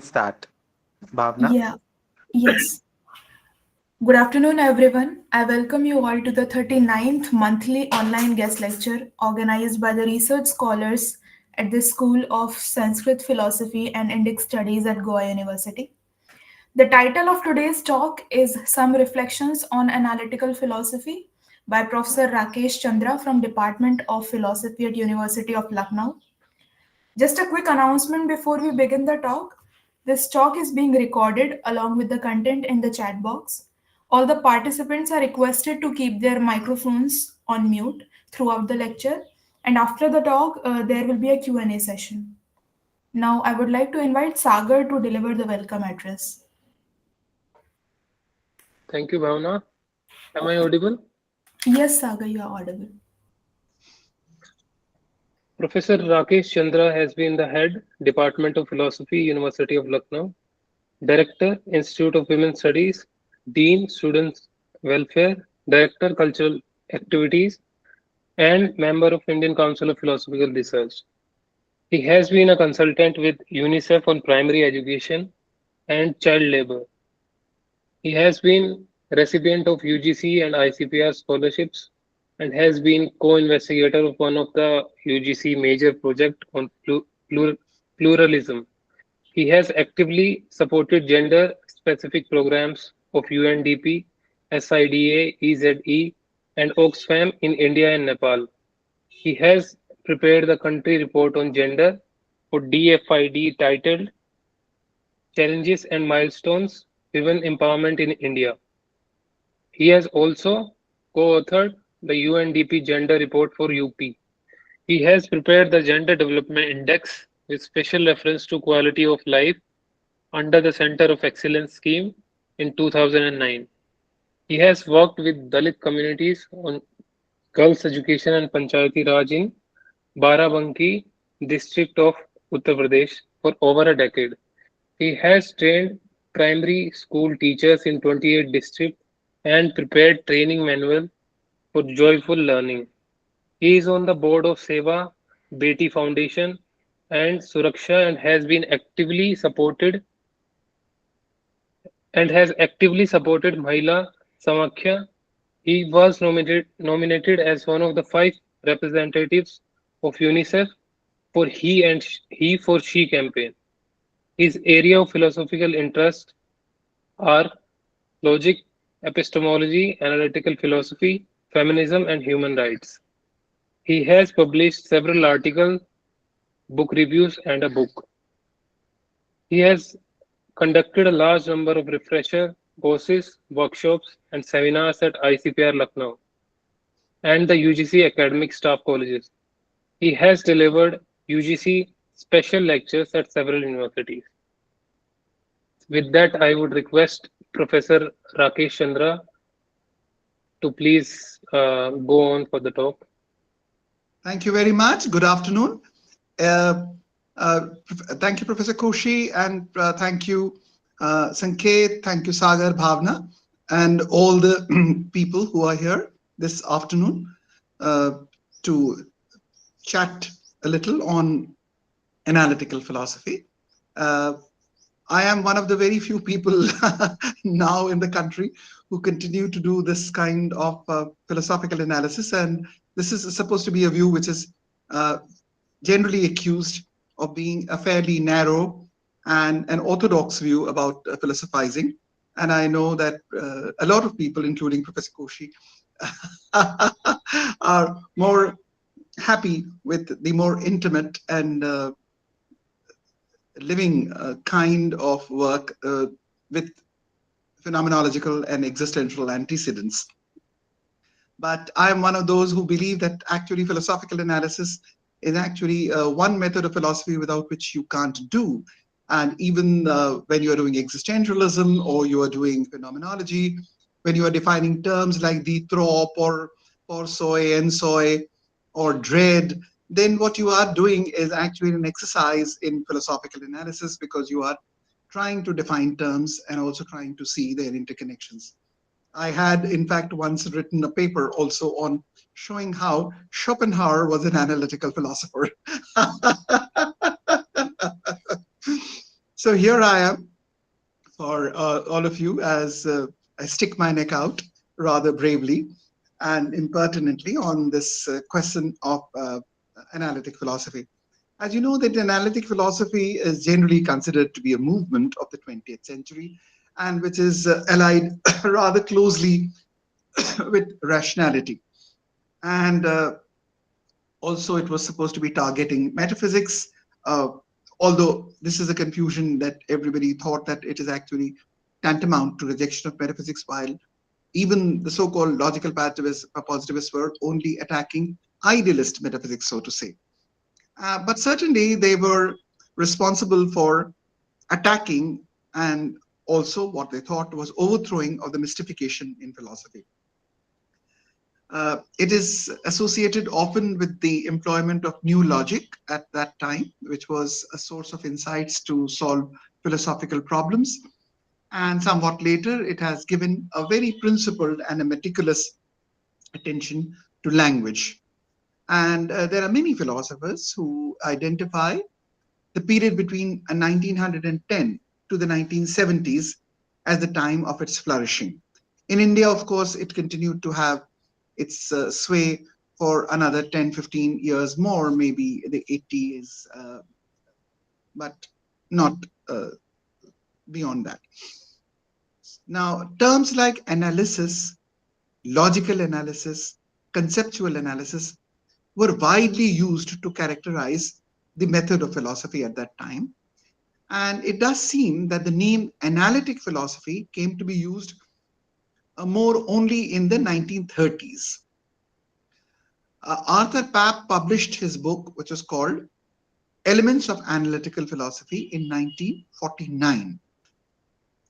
Start. Bhavna. Yeah, yes. Good afternoon, everyone. I welcome you all to the 39th monthly online guest lecture organized by the research scholars at the School of Sanskrit Philosophy and Indic Studies at Goa University. The title of today's talk is Some Reflections on Analytical Philosophy by Professor Rakesh Chandra from Department of Philosophy at University of Lucknow. Just a quick announcement before we begin the talk. This talk is being recorded along with the content in the chat box. All the participants are requested to keep their microphones on mute throughout the lecture, and after the talk there will be a Q&A session. Now I would like to invite Sagar to deliver the welcome address. Thank you, Bhavna. Am I audible? Yes, Sagar, you are audible. Professor Rakesh Chandra has been the head, Department of Philosophy, University of Lucknow, Director, Institute of Women's Studies, Dean, Students Welfare, Director, Cultural Activities, and member of Indian Council of Philosophical Research. He has been a consultant with UNICEF on primary education and child labor. He has been recipient of UGC and ICPR scholarships and has been co-investigator of one of the UGC major project on pluralism. He has actively supported gender-specific programs of UNDP, SIDA, EZE, and Oxfam in India and Nepal. He has prepared the country report on gender for DFID titled Challenges and Milestones Women Empowerment in India. He has also co-authored the UNDP Gender Report for UP. He has prepared the Gender Development Index with special reference to quality of life under the Center of Excellence scheme in 2009. He has worked with Dalit communities on girls' education and Panchayati Raj in Barabanki district of Uttar Pradesh for over a decade. He has trained primary school teachers in 28 districts and prepared training manual for joyful learning. He is on the board of Seva Beti Foundation and Suraksha and has actively supported Mahila Samakhya. He was nominated as one of the five representatives of UNICEF for He for She campaign. His area of philosophical interest are logic, epistemology, analytical philosophy, feminism, and human rights. He has published several articles, book reviews, and a book. He has conducted a large number of refresher courses, workshops, and seminars at ICPR Lucknow and the UGC academic staff colleges. He has delivered UGC special lectures at several universities. With that, I would request Professor Rakesh Chandra to please go on for the talk. Thank you very much. Good afternoon. Uh, Thank you, Professor Koshi, and thank you, Sanket, thank you, Sagar, Bhavna, and all the people who are here this afternoon uh, to chat a little on analytical philosophy. Uh, I am one of the very few people now in the country who continue to do this kind of philosophical analysis, and this is supposed to be a view which is uh, generally accused of being a fairly narrow and an orthodox view about philosophizing. And I know that a lot of people, including Professor Koshi, are more happy with the more intimate and living kind of work with phenomenological and existential antecedents. But I am one of those who believe that actually philosophical analysis is actually one method of philosophy without which you can't do. And even when you are doing existentialism or you are doing phenomenology, when you are defining terms like the trop or soy and soy or dread, then what you are doing is actually an exercise in philosophical analysis because you are trying to define terms and also trying to see their interconnections. I had, in fact, once written a paper also on showing how Schopenhauer was an analytical philosopher. So here I am for all of you as I stick my neck out rather bravely and impertinently on this question of analytic philosophy. As you know, that analytic philosophy is generally considered to be a movement of the 20th century and which is allied rather closely with rationality. And also it was supposed to be targeting metaphysics, although this is a confusion that everybody thought that it is actually tantamount to rejection of metaphysics, while even the so-called logical positivists were only attacking idealist metaphysics, so to say. But certainly they were responsible for attacking and also what they thought was overthrowing of the mystification in philosophy. It is associated often with the employment of new logic at that time, which was a source of insights to solve philosophical problems. And somewhat later, it has given a very principled and a meticulous attention to language. And there are many philosophers who identify the period between 1910 to the 1970s as the time of its flourishing. In India, of course, it continued to have its sway for another 10, 15 years more, maybe the 80s, but not beyond that. Now, terms like analysis, logical analysis, conceptual analysis were widely used to characterize the method of philosophy at that time. And it does seem that the name analytic philosophy came to be used more only in the 1930s. Arthur Papp published his book, which was called Elements of Analytical Philosophy in 1949.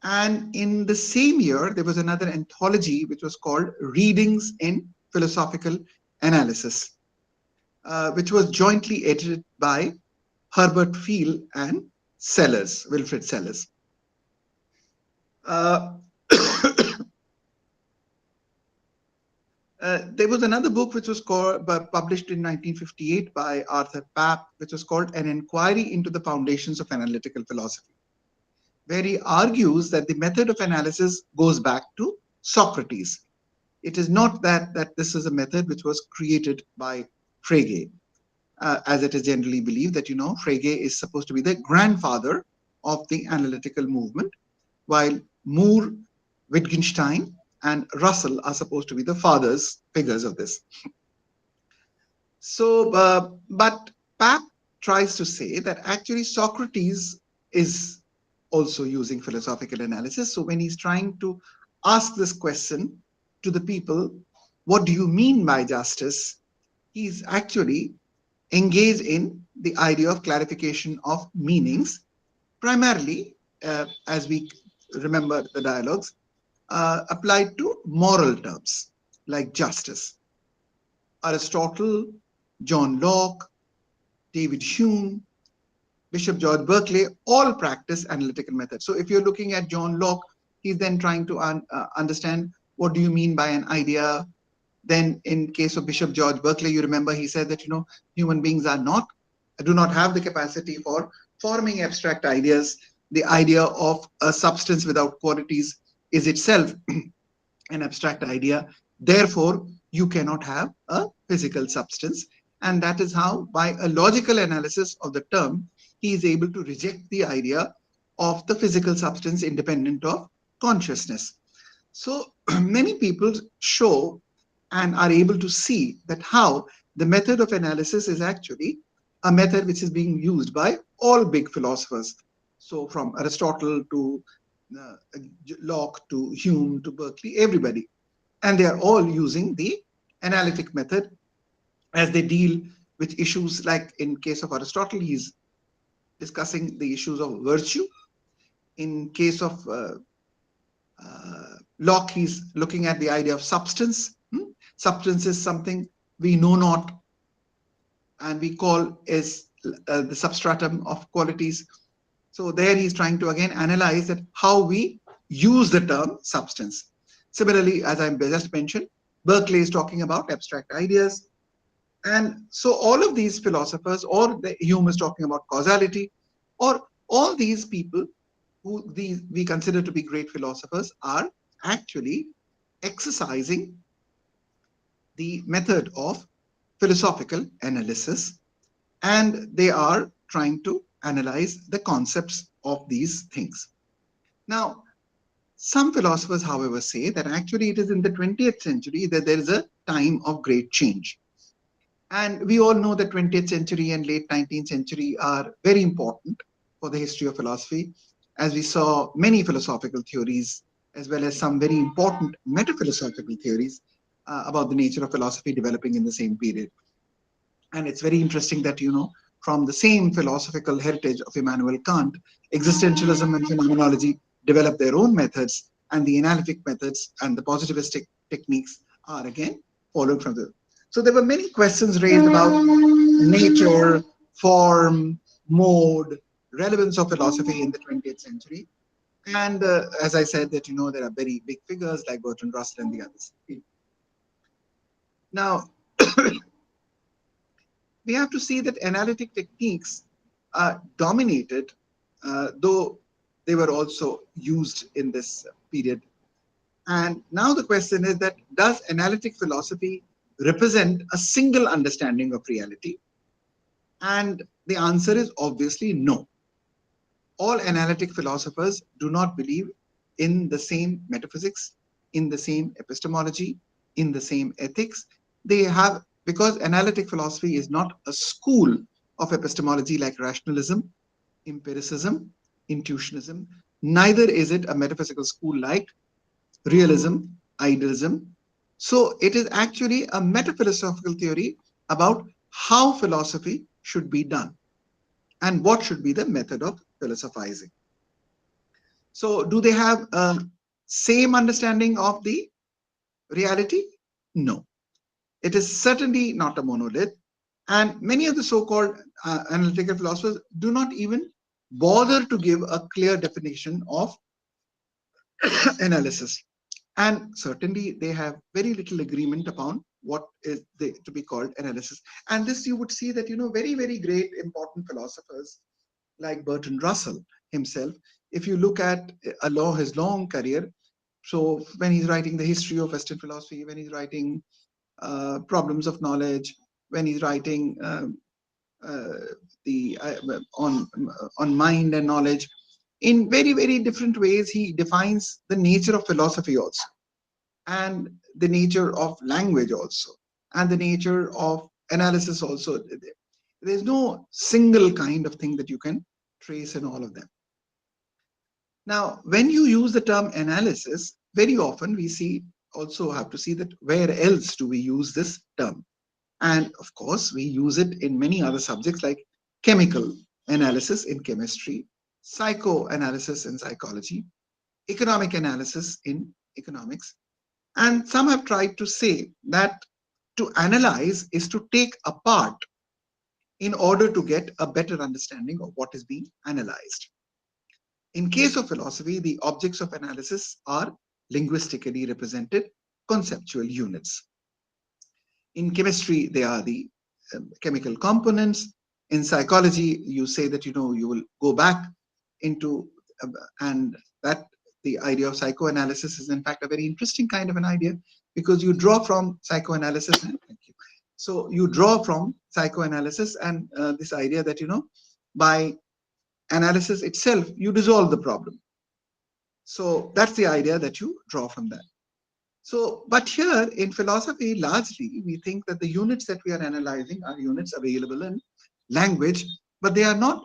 And in the same year, there was another anthology which was called Readings in Philosophical Analysis, which was jointly edited by Herbert Field and Wilfrid Sellers. There was another book which was published in 1958 by Arthur Papp, which was called An Inquiry into the Foundations of Analytical Philosophy, where he argues that the method of analysis goes back to Socrates. It is not that this is a method which was created by Frege, as it is generally believed that, Frege is supposed to be the grandfather of the analytical movement, while Moore, Wittgenstein, and Russell are supposed to be the figures of this. So, but Papp tries to say that actually Socrates is also using philosophical analysis. So when he's trying to ask this question to the people, what do you mean by justice? He's actually engaged in the idea of clarification of meanings, primarily, as we remember the dialogues, applied to moral terms like justice. Aristotle, John Locke, David Hume, Bishop George Berkeley all practice analytical methods. So if you're looking at John Locke, he's then trying to understand what do you mean by an idea. Then in case of Bishop George Berkeley, you remember he said that human beings do not have the capacity for forming abstract ideas. The idea of a substance without qualities is itself an abstract idea. Therefore, you cannot have a physical substance. And that is how, by a logical analysis of the term, he is able to reject the idea of the physical substance independent of consciousness. So many people show and are able to see that how the method of analysis is actually a method which is being used by all big philosophers. So from Aristotle to Locke to Hume to Berkeley, everybody. And they are all using the analytic method as they deal with issues like, in case of Aristotle, he's discussing the issues of virtue. In case of Locke, he's looking at the idea of substance. Substance is something we know not, and we call as the substratum of qualities. So there he's trying to again analyze that how we use the term substance. Similarly, as I just mentioned, Berkeley is talking about abstract ideas. And so all of these philosophers, or Hume is talking about causality, or all these people who we consider to be great philosophers are actually exercising the method of philosophical analysis, and they are trying to analyze the concepts of these things. Now, some philosophers, however, say that actually it is in the 20th century that there is a time of great change. And we all know that 20th century and late 19th century are very important for the history of philosophy, as we saw many philosophical theories, as well as some very important metaphilosophical theories about the nature of philosophy developing in the same period. And it's very interesting that, from the same philosophical heritage of Immanuel Kant, existentialism and phenomenology develop their own methods, and the analytic methods and the positivistic techniques are again followed from the. So there were many questions raised about nature, form, mode, relevance of philosophy in the 20th century. And as I said, that there are very big figures like Bertrand Russell and the others. Now, we have to see that analytic techniques dominated, though they were also used in this period. And now the question is that, does analytic philosophy represent a single understanding of reality? And the answer is obviously no. All analytic philosophers do not believe in the same metaphysics, in the same epistemology, in the same ethics. They have, because analytic philosophy is not a school of epistemology like rationalism, empiricism, intuitionism, neither is it a metaphysical school like realism, idealism. So it is actually a metaphilosophical theory about how philosophy should be done and what should be the method of philosophizing. So do they have a same understanding of the reality? No. It is certainly not a monolith. And many of the so-called analytical philosophers do not even bother to give a clear definition of analysis. And certainly they have very little agreement upon what is to be called analysis. And this you would see that, very, very great important philosophers like Bertrand Russell himself, if you look at his long career, so when he's writing the history of Western philosophy, when he's writing problems of knowledge, when he's writing on mind and knowledge, in very, very different ways, he defines the nature of philosophy also, and the nature of language also, and the nature of analysis also. There's no single kind of thing that you can trace in all of them. Now, when you use the term analysis, very often we also have to see that where else do we use this term? And of course, we use it in many other subjects like chemical analysis in chemistry, psychoanalysis in psychology, economic analysis in economics. And some have tried to say that to analyze is to take apart in order to get a better understanding of what is being analyzed. In case of philosophy, the objects of analysis are linguistically represented conceptual units. In chemistry, they are the chemical components. In psychology, you say that, you will go back into, and that the idea of psychoanalysis is in fact a very interesting kind of an idea, because you draw from psychoanalysis. And thank you. So you draw from psychoanalysis and this idea that, by analysis itself, you dissolve the problem. So that's the idea that you draw from that. So, but here in philosophy, largely, we think that the units that we are analyzing are units available in language, but they are not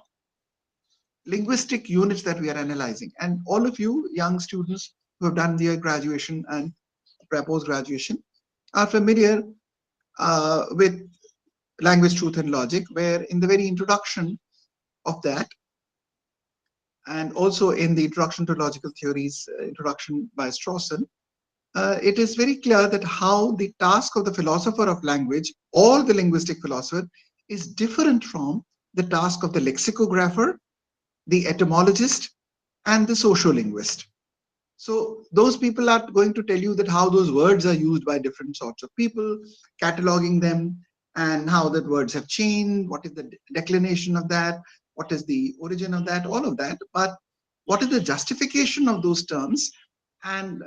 linguistic units that we are analyzing. And all of you young students who have done their graduation and post-graduation are familiar with language, truth and logic, where in the very introduction of that, and also in the introduction to logical theories, introduction by Strawson, it is very clear that how the task of the philosopher of language or the linguistic philosopher is different from the task of the lexicographer, the etymologist, and the sociolinguist. So those people are going to tell you that how those words are used by different sorts of people, cataloging them, and how that words have changed, what is the declination of that, what is the origin of that, all of that, but what is the justification of those terms? And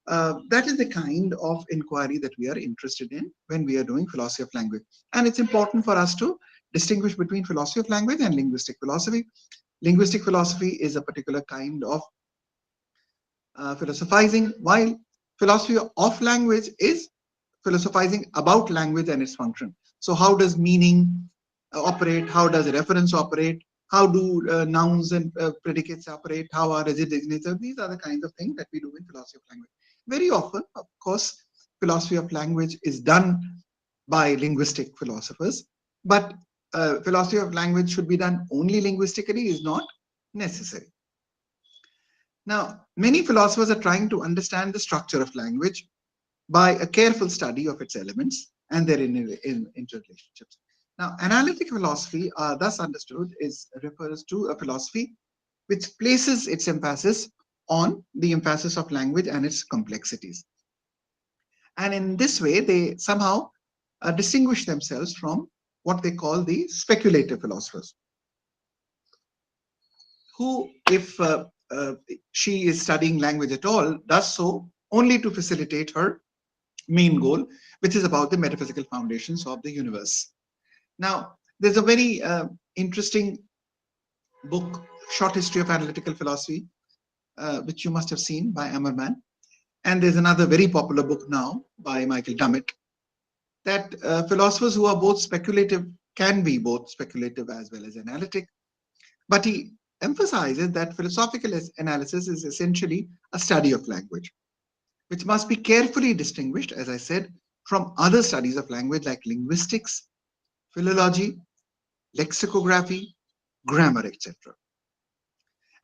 that is the kind of inquiry that we are interested in when we are doing philosophy of language. And it's important for us to distinguish between philosophy of language and linguistic philosophy. Linguistic philosophy is a particular kind of philosophizing, while philosophy of language is philosophizing about language and its function. So how does meaning operate? How does reference operate? How do nouns and predicates operate? How are rigid designations? These are the kinds of things that we do in philosophy of language. Very often, of course, philosophy of language is done by linguistic philosophers, but philosophy of language should be done only linguistically is not necessary. Now, many philosophers are trying to understand the structure of language by a careful study of its elements and their interrelationships. Now, analytical philosophy, thus understood, refers to a philosophy which places its emphasis on the emphasis of language and its complexities. And in this way, they somehow distinguish themselves from what they call the speculative philosophers, who, if she is studying language at all, does so only to facilitate her main goal, which is about the metaphysical foundations of the universe. Now, there's a very interesting book, Short History of Analytical Philosophy, which you must have seen, by Ammerman. And there's another very popular book now by Michael Dummett, that philosophers who are both speculative can be both speculative as well as analytic. But he emphasizes that philosophical analysis is essentially a study of language, which must be carefully distinguished, as I said, from other studies of language like linguistics, philology, lexicography, grammar, etc.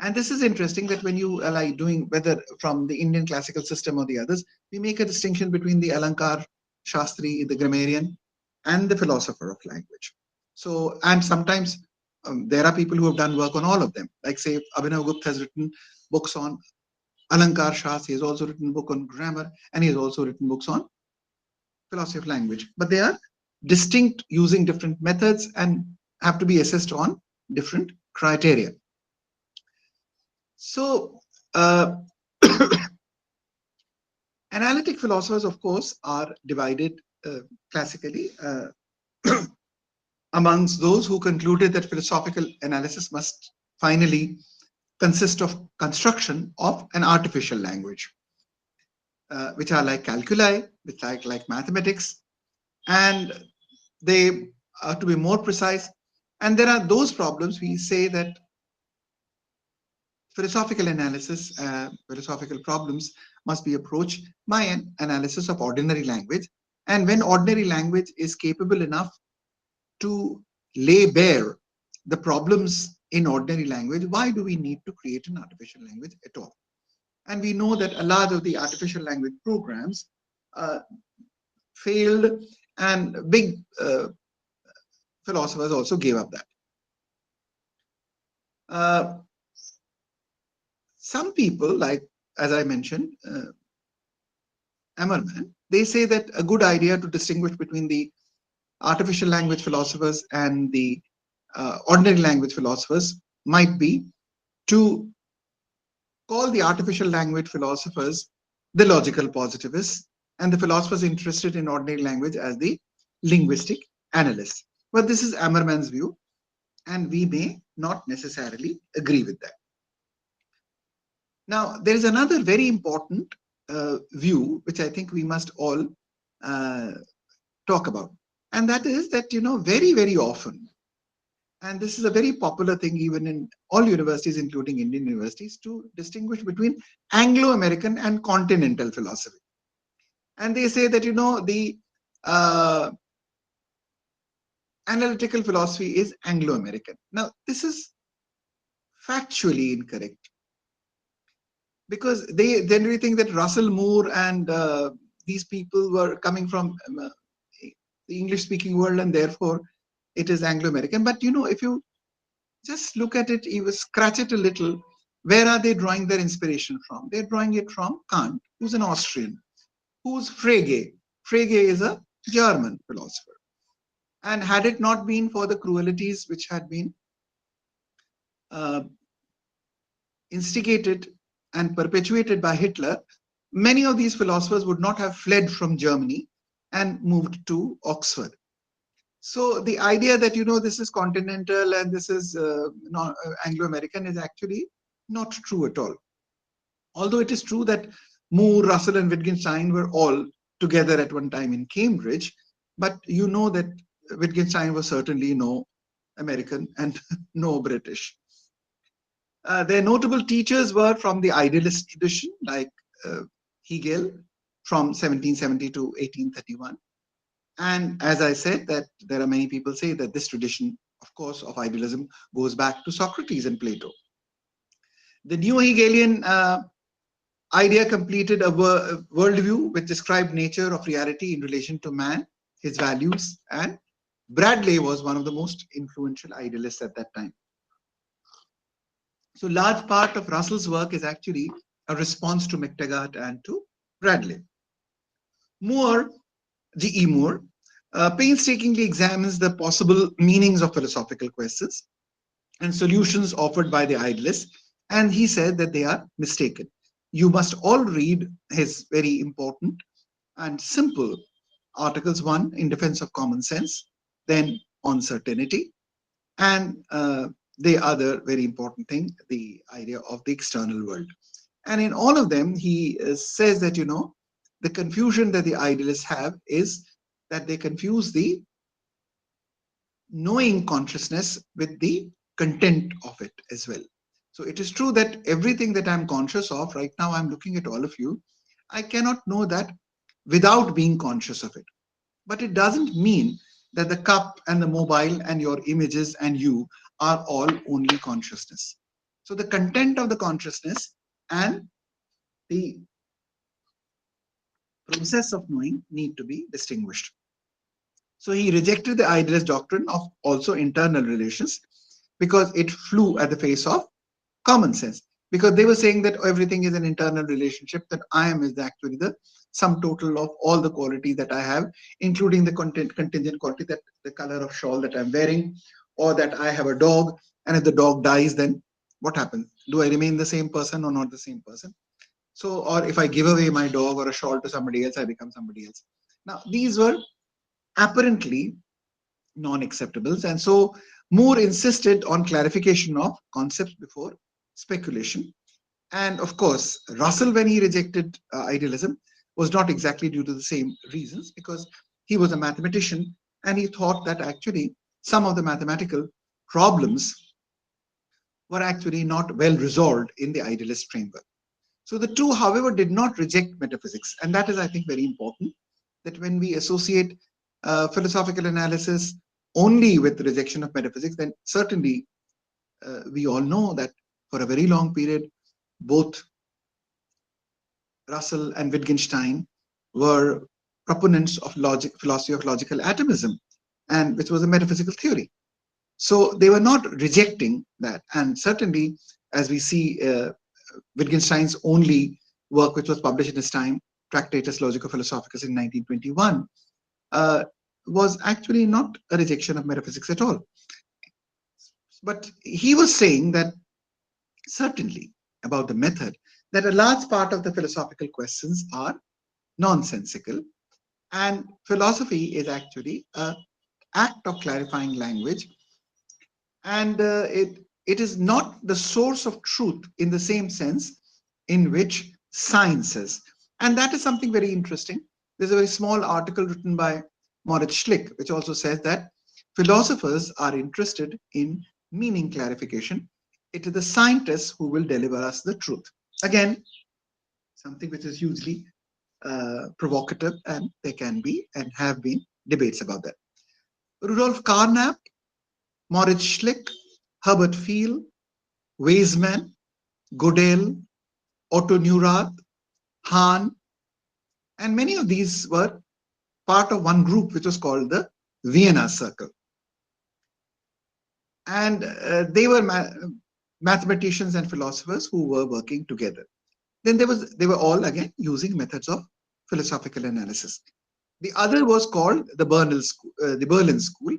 And this is interesting that when you are like doing, whether from the Indian classical system or the others, we make a distinction between the Alankar Shastri, the grammarian, and the philosopher of language. So, and sometimes there are people who have done work on all of them. Like say, Abhinav Gupta has written books on Alankar Shastri, he has also written a book on grammar, and he has also written books on philosophy of language. But they are distinct, using different methods, and have to be assessed on different criteria. So, analytic philosophers, of course, are divided classically amongst those who concluded that philosophical analysis must finally consist of construction of an artificial language, which are like calculi, which are like mathematics, and they are to be more precise. And there are those problems we say that philosophical analysis, philosophical problems must be approached by an analysis of ordinary language. And when ordinary language is capable enough to lay bare the problems in ordinary language, why do we need to create an artificial language at all? And we know that a lot of the artificial language programs failed, and big philosophers also gave up that. Some people, like, as I mentioned, Ammerman, they say that a good idea to distinguish between the artificial language philosophers and the ordinary language philosophers might be to call the artificial language philosophers the logical positivists, and the philosophers interested in ordinary language as the linguistic analysts. But this is Ammerman's view, and we may not necessarily agree with that. Now, there is another very important view, which I think we must all talk about. And that is that, very, very often, and this is a very popular thing even in all universities, including Indian universities, to distinguish between Anglo-American and continental philosophy. And they say that, the analytical philosophy is Anglo-American. Now, this is factually incorrect, because they generally think that Russell Moore and these people were coming from the English-speaking world, and therefore it is Anglo-American. But if you just look at it, you scratch it a little, where are they drawing their inspiration from? They're drawing it from Kant, who's an Austrian, who's Frege. Frege is a German philosopher. And had it not been for the cruelties which had been uh, instigated and perpetuated by Hitler, many of these philosophers would not have fled from Germany and moved to Oxford. So the idea that, this is continental and this is Anglo-American is actually not true at all. Although it is true that Moore, Russell, and Wittgenstein were all together at one time in Cambridge, but you know that Wittgenstein was certainly no American and no British. Their notable teachers were from the idealist tradition, like Hegel from 1770 to 1831. And as I said, that there are many people say that this tradition, of course, of idealism goes back to Socrates and Plato. The new Hegelian idea completed a worldview which described nature of reality in relation to man, his values, and Bradley was one of the most influential idealists at that time. So large part of Russell's work is actually a response to McTaggart and to Bradley. Moore, G.E. Moore, painstakingly examines the possible meanings of philosophical questions and solutions offered by the idealists, and he said that they are mistaken. You must all read his very important and simple articles, one in defense of common sense, then on certainty, and the other very important thing, the idea of the external world. And in all of them, he says that, the confusion that the idealists have is that they confuse the knowing consciousness with the content of it as well. So it is true that everything that I'm conscious of right now, I'm looking at all of you, I cannot know that without being conscious of it. But it doesn't mean that the cup and the mobile and your images and you are all only consciousness. So the content of the consciousness and the process of knowing need to be distinguished. So he rejected the idealist doctrine of also internal relations because it flew at the face of common sense. Because they were saying that everything is an internal relationship, that I am is actually the sum total of all the qualities that I have, including the contingent quality, that the color of shawl that I'm wearing, or that I have a dog, and if the dog dies, then what happens? Do I remain the same person or not the same person? So, or if I give away my dog or a shawl to somebody else, I become somebody else. Now, these were apparently non-acceptables, and so Moore insisted on clarification of concepts before speculation. And of course, Russell, when he rejected idealism, was not exactly due to the same reasons, because he was a mathematician and he thought that actually some of the mathematical problems were actually not well resolved in the idealist framework. So the two, however, did not reject metaphysics. And that is, I think, very important, that when we associate philosophical analysis only with the rejection of metaphysics, then certainly we all know that for a very long period, both Russell and Wittgenstein were proponents of philosophy of logical atomism, and which was a metaphysical theory. So they were not rejecting that. And certainly, as we see, Wittgenstein's only work, which was published in his time, Tractatus Logico-Philosophicus in 1921, was actually not a rejection of metaphysics at all. But he was saying that certainly about the method, that a large part of the philosophical questions are nonsensical, and philosophy is actually an act of clarifying language, and it is not the source of truth in the same sense in which science is. And that is something very interesting. There's a very small article written by Moritz Schlick, which also says that philosophers are interested in meaning clarification. It is the scientists who will deliver us the truth. Again, something which is hugely provocative, and there can be and have been debates about that. Rudolf Carnap, Moritz Schlick, Herbert Field, Weizmann, Gödel, Otto Neurath, Hahn, and many of these were part of one group which was called the Vienna Circle. And they were mathematicians and philosophers who were working together. Then they were all again using methods of philosophical analysis. The other was called the Berlin School,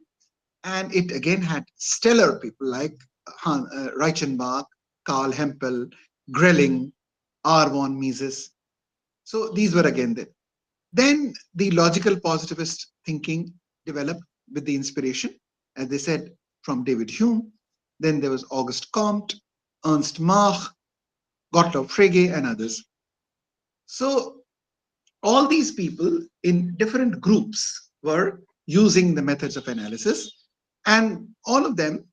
and it again had stellar people like Reichenbach, Karl Hempel, Grelling, R. von Mises. So these were again there. Then the logical positivist thinking developed with the inspiration, as they said, from David Hume. Then there was Auguste Comte, Ernst Mach, Gottlob Frege, and others. So all these people in different groups were using the methods of analysis, and all of them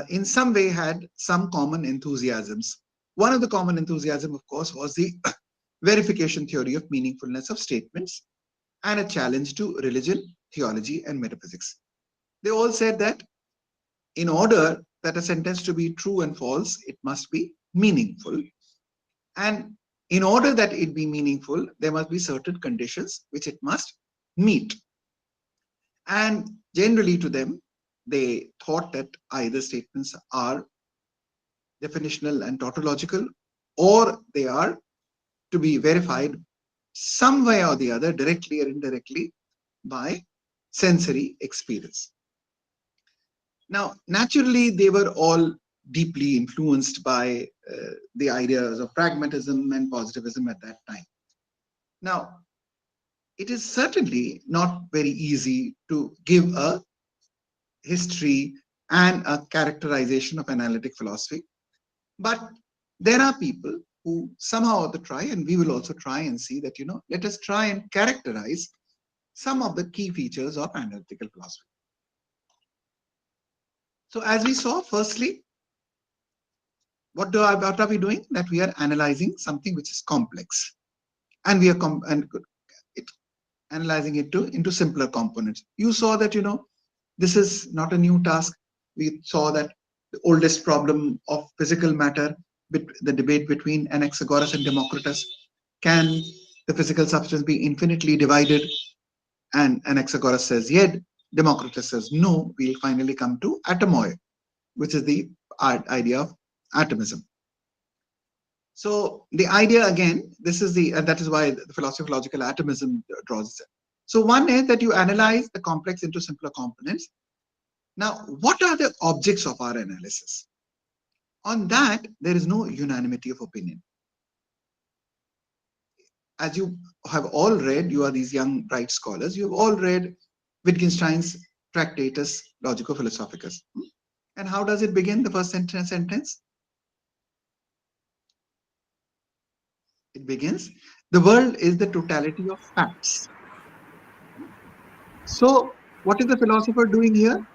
in some way had some common enthusiasms. One of the common enthusiasm, of course, was the verification theory of meaningfulness of statements and a challenge to religion, theology, and metaphysics. They all said that in order that a sentence to be true and false, it must be meaningful. And in order that it be meaningful, there must be certain conditions which it must meet. And generally to them, they thought that either statements are definitional and tautological, or they are to be verified some way or the other, directly or indirectly, by sensory experience. Now, naturally, they were all deeply influenced by the ideas of pragmatism and positivism at that time. Now, it is certainly not very easy to give a history and a characterization of analytic philosophy, but there are people who somehow or try, and we will also try and see that, let us try and characterize some of the key features of analytical philosophy. So as we saw, firstly, what are we doing? That we are analyzing something which is complex, and we are analyzing it into simpler components. You saw that, this is not a new task. We saw that the oldest problem of physical matter, the debate between Anaxagoras and Democritus, can the physical substance be infinitely divided? And Anaxagoras says yes, Democritus says no. We'll finally come to atomoi, which is the idea of atomism. So the idea, again, that is why the philosophy of logical atomism draws it. So one is that you analyze the complex into simpler components. Now, what are the objects of our analysis? On that, there is no unanimity of opinion. As you have all read, you are these young, bright scholars, you have all read Wittgenstein's Tractatus Logico-Philosophicus. And how does it begin, the first sentence? It begins, the world is the totality of facts. So what is the philosopher doing here?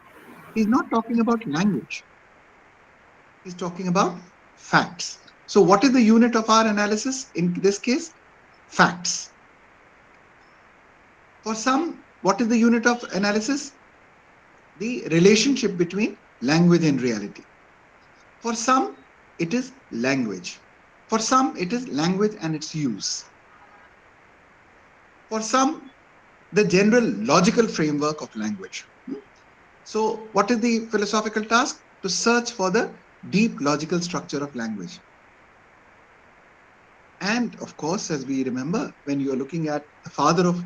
He's not talking about language. He's talking about facts. So what is the unit of our analysis in this case? Facts. For some, what is the unit of analysis? The relationship between language and reality. For some, it is language. For some, it is language and its use. For some, the general logical framework of language. So what is the philosophical task? To search for the deep logical structure of language. And of course, as we remember, when you are looking at the father of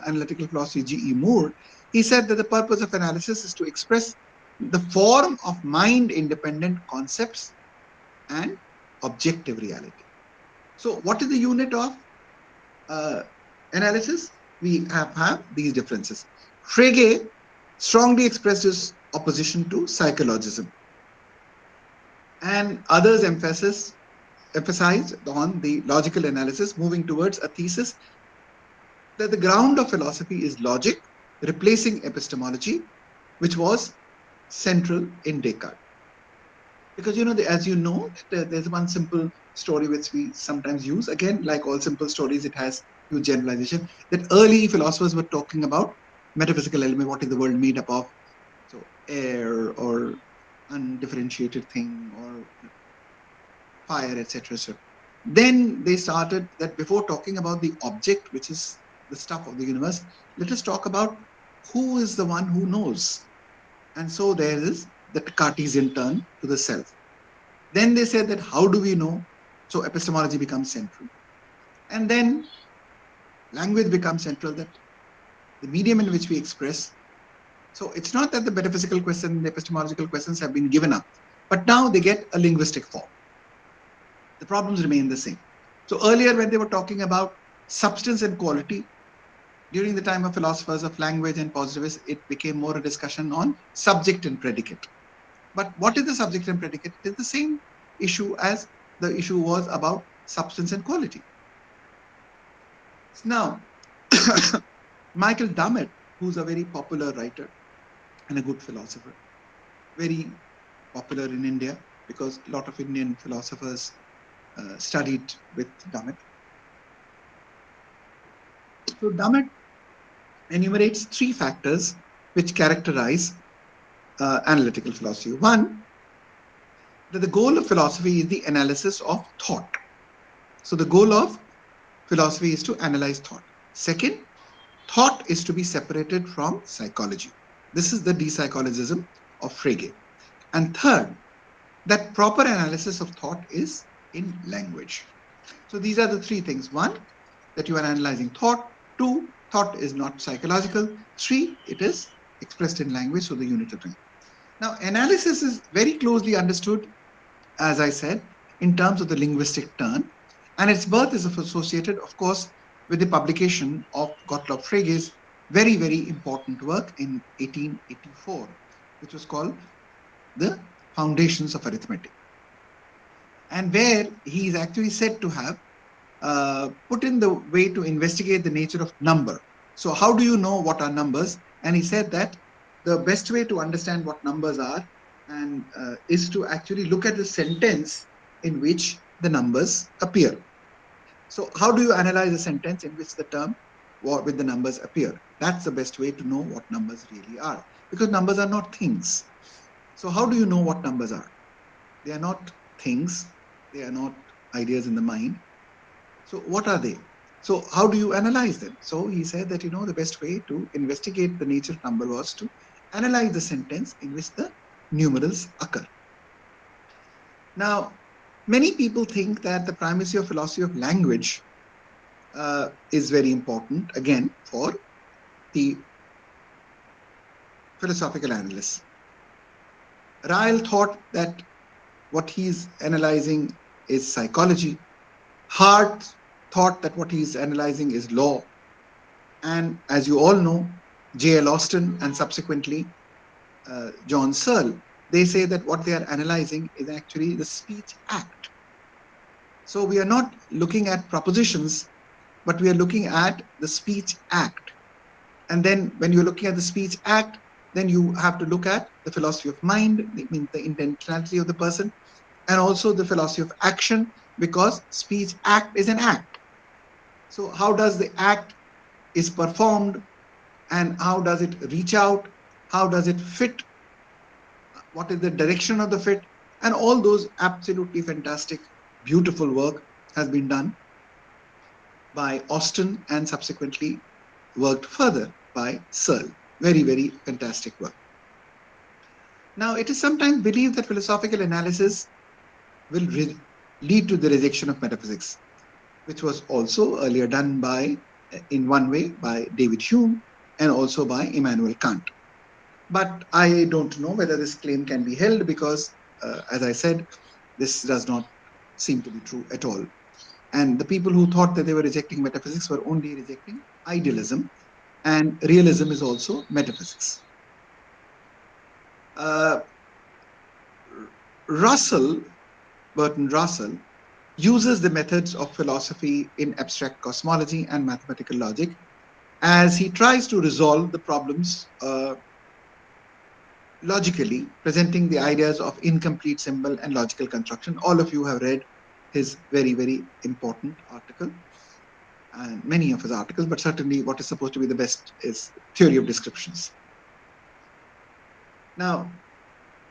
analytical philosophy, G.E. Moore, he said that the purpose of analysis is to express the form of mind-independent concepts and objective reality. So what is the unit of analysis? We have these differences. Frege strongly expressed his opposition to psychologism, and others emphasized on the logical analysis, moving towards a thesis that the ground of philosophy is logic, replacing epistemology, which was central in Descartes. Because, as you know, there's one simple story which we sometimes use. Again, like all simple stories, it has huge generalization. That early philosophers were talking about metaphysical element, what is the world made up of? So air or undifferentiated thing or fire, etc. Then they started that before talking about the object, which is the stuff of the universe, let us talk about who is the one who knows. And so there is the Cartesian turn to the self. Then they said that how do we know? So epistemology becomes central. And then language becomes central, that the medium in which we express. So it's not that the metaphysical question, the epistemological questions have been given up. but now they get a linguistic form. The problems remain the same. So earlier when they were talking about substance and quality, during the time of philosophers of language and positivists, it became more a discussion on subject and predicate. But what is the subject and predicate? It is the same issue as the issue was about substance and quality. Now, Michael Dummett, who's a very popular writer and a good philosopher, very popular in India because a lot of Indian philosophers studied with Dummett. So Dummett enumerates three factors which characterize analytical philosophy. One, that the goal of philosophy is the analysis of thought. So the goal of philosophy is to analyze thought. Second, thought is to be separated from psychology. This is the depsychologism of Frege. And third, that proper analysis of thought is in language. So these are the three things. One, that you are analyzing thought. Two, thought is not psychological. Three, it is expressed in language, so the unit of three. Now, analysis is very closely understood, as I said, in terms of the linguistic turn, and its birth is associated, of course, with the publication of Gottlob Frege's very, very important work in 1884, which was called The Foundations of Arithmetic, and where he is actually said to have put in the way to investigate the nature of number. So how do you know what are numbers? And he said that the best way to understand what numbers are and is to actually look at the sentence in which the numbers appear. So how do you analyze a sentence in which the term with the numbers appear? That's the best way to know what numbers really are, because numbers are not things. So how do you know what numbers are? They are not things. They are not ideas in the mind. So what are they? So how do you analyze them? So he said that, the best way to investigate the nature of number was to analyze the sentence in which the numerals occur. Now, many people think that the primacy of philosophy of language is very important, again, for the philosophical analysts. Ryle thought that what he's analyzing is psychology. Hart thought that what he's analyzing is law. And as you all know, J.L. Austin and subsequently John Searle, they say that what they are analyzing is actually the speech act. So we are not looking at propositions, but we are looking at the speech act. And then when you're looking at the speech act, then you have to look at the philosophy of mind, it means the intentionality of the person, and also the philosophy of action, because speech act is an act. So how does the act is performed, and how does it reach out? How does it fit? What is the direction of the fit? And all those absolutely fantastic, beautiful work has been done by Austin and subsequently worked further by Searle. Very, very fantastic work. Now, it is sometimes believed that philosophical analysis will lead to the rejection of metaphysics, which was also earlier done in one way by David Hume and also by Immanuel Kant. But I don't know whether this claim can be held because, as I said, this does not seem to be true at all. And the people who thought that they were rejecting metaphysics were only rejecting idealism, and realism is also metaphysics. Bertrand Russell, uses the methods of philosophy in abstract cosmology and mathematical logic as he tries to resolve the problems logically, presenting the ideas of incomplete symbol and logical construction. All of you have read his very, very important article, and many of his articles, but certainly what is supposed to be the best is Theory of Descriptions. Now,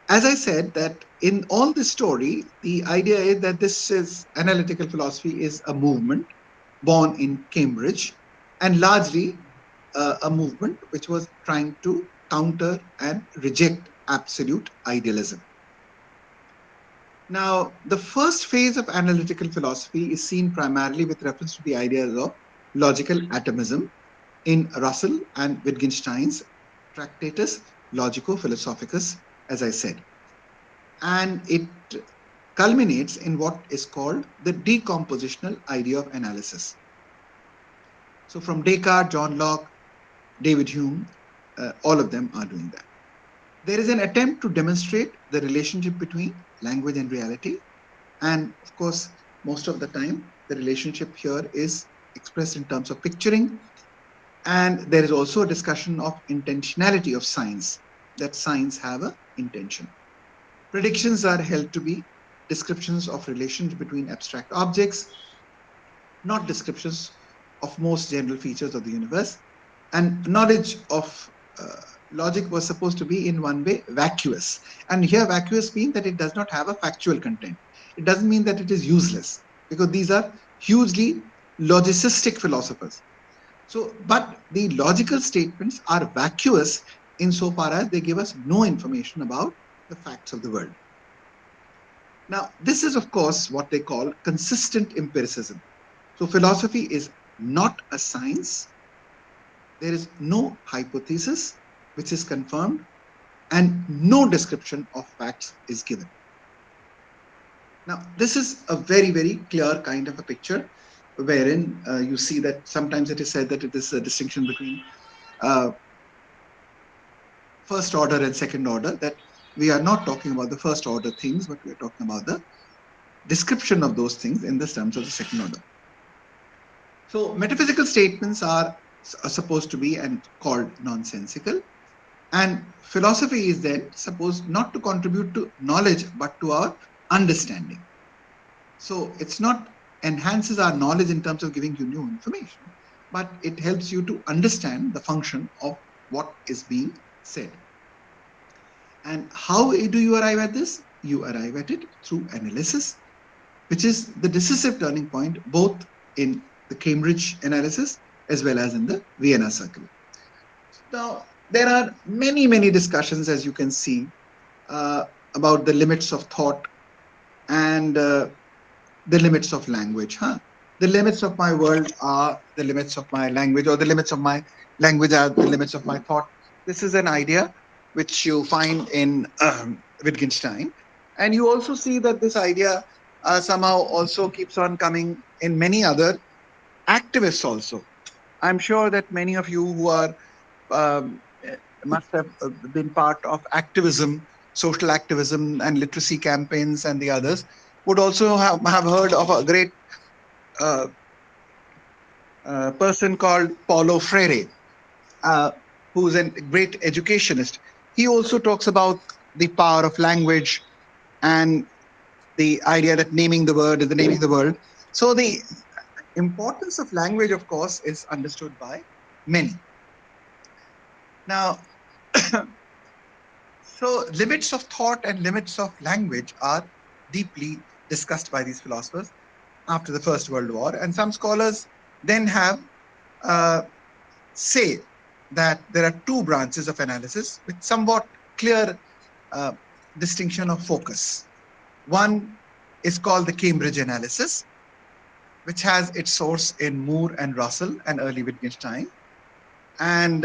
as I said, that in all this story, the idea is that this is analytical philosophy is a movement born in Cambridge, and largely a movement which was trying to counter and reject absolute idealism. Now, the first phase of analytical philosophy is seen primarily with reference to the ideas of logical atomism in Russell and Wittgenstein's Tractatus Logico-Philosophicus, as I said. and it culminates in what is called the decompositional idea of analysis. So from Descartes, John Locke, David Hume, all of them are doing that. There is an attempt to demonstrate the relationship between language and reality. And of course, most of the time, the relationship here is expressed in terms of picturing. And there is also a discussion of intentionality of science, that science have an intention. Predictions are held to be descriptions of relations between abstract objects, not descriptions of most general features of the universe. And knowledge of logic was supposed to be in one way vacuous. And here vacuous means that it does not have a factual content. It doesn't mean that it is useless, because these are hugely logicistic philosophers. So, but the logical statements are vacuous insofar as they give us no information about the facts of the world. Now, this is, of course, what they call consistent empiricism. So, philosophy is not a science. There is no hypothesis which is confirmed, and no description of facts is given. Now, this is a very, very clear kind of a picture wherein you see that sometimes it is said that it is a distinction between first order and second order, that we are not talking about the first order things, but we are talking about the description of those things in the terms of the second order. So metaphysical statements are supposed to be and called nonsensical, and philosophy is then supposed not to contribute to knowledge but to our understanding. So it's not enhances our knowledge in terms of giving you new information, but it helps you to understand the function of what is being said. And how do you arrive at this? You arrive at it through analysis, which is the decisive turning point both in the Cambridge analysis as well as in the Vienna Circle. Now, there are many, many discussions, as you can see, about the limits of thought and the limits of language. The limits of my world are the limits of my language, or the limits of my language are the limits of my thought. This is an idea which you find in Wittgenstein. And you also see that this idea somehow also keeps on coming in many other activists also. I'm sure that many of you who are must have been part of activism, social activism and literacy campaigns and the others, would also have heard of a great person called Paulo Freire, who's a great educationist. He also talks about the power of language and the idea that naming the word is the naming the world. So the importance of language, of course, is understood by many. Now, so limits of thought and limits of language are deeply discussed by these philosophers after the First World War. And some scholars then have say that there are two branches of analysis with somewhat clear distinction of focus. One is called the Cambridge analysis, which has its source in Moore and Russell and early Wittgenstein. And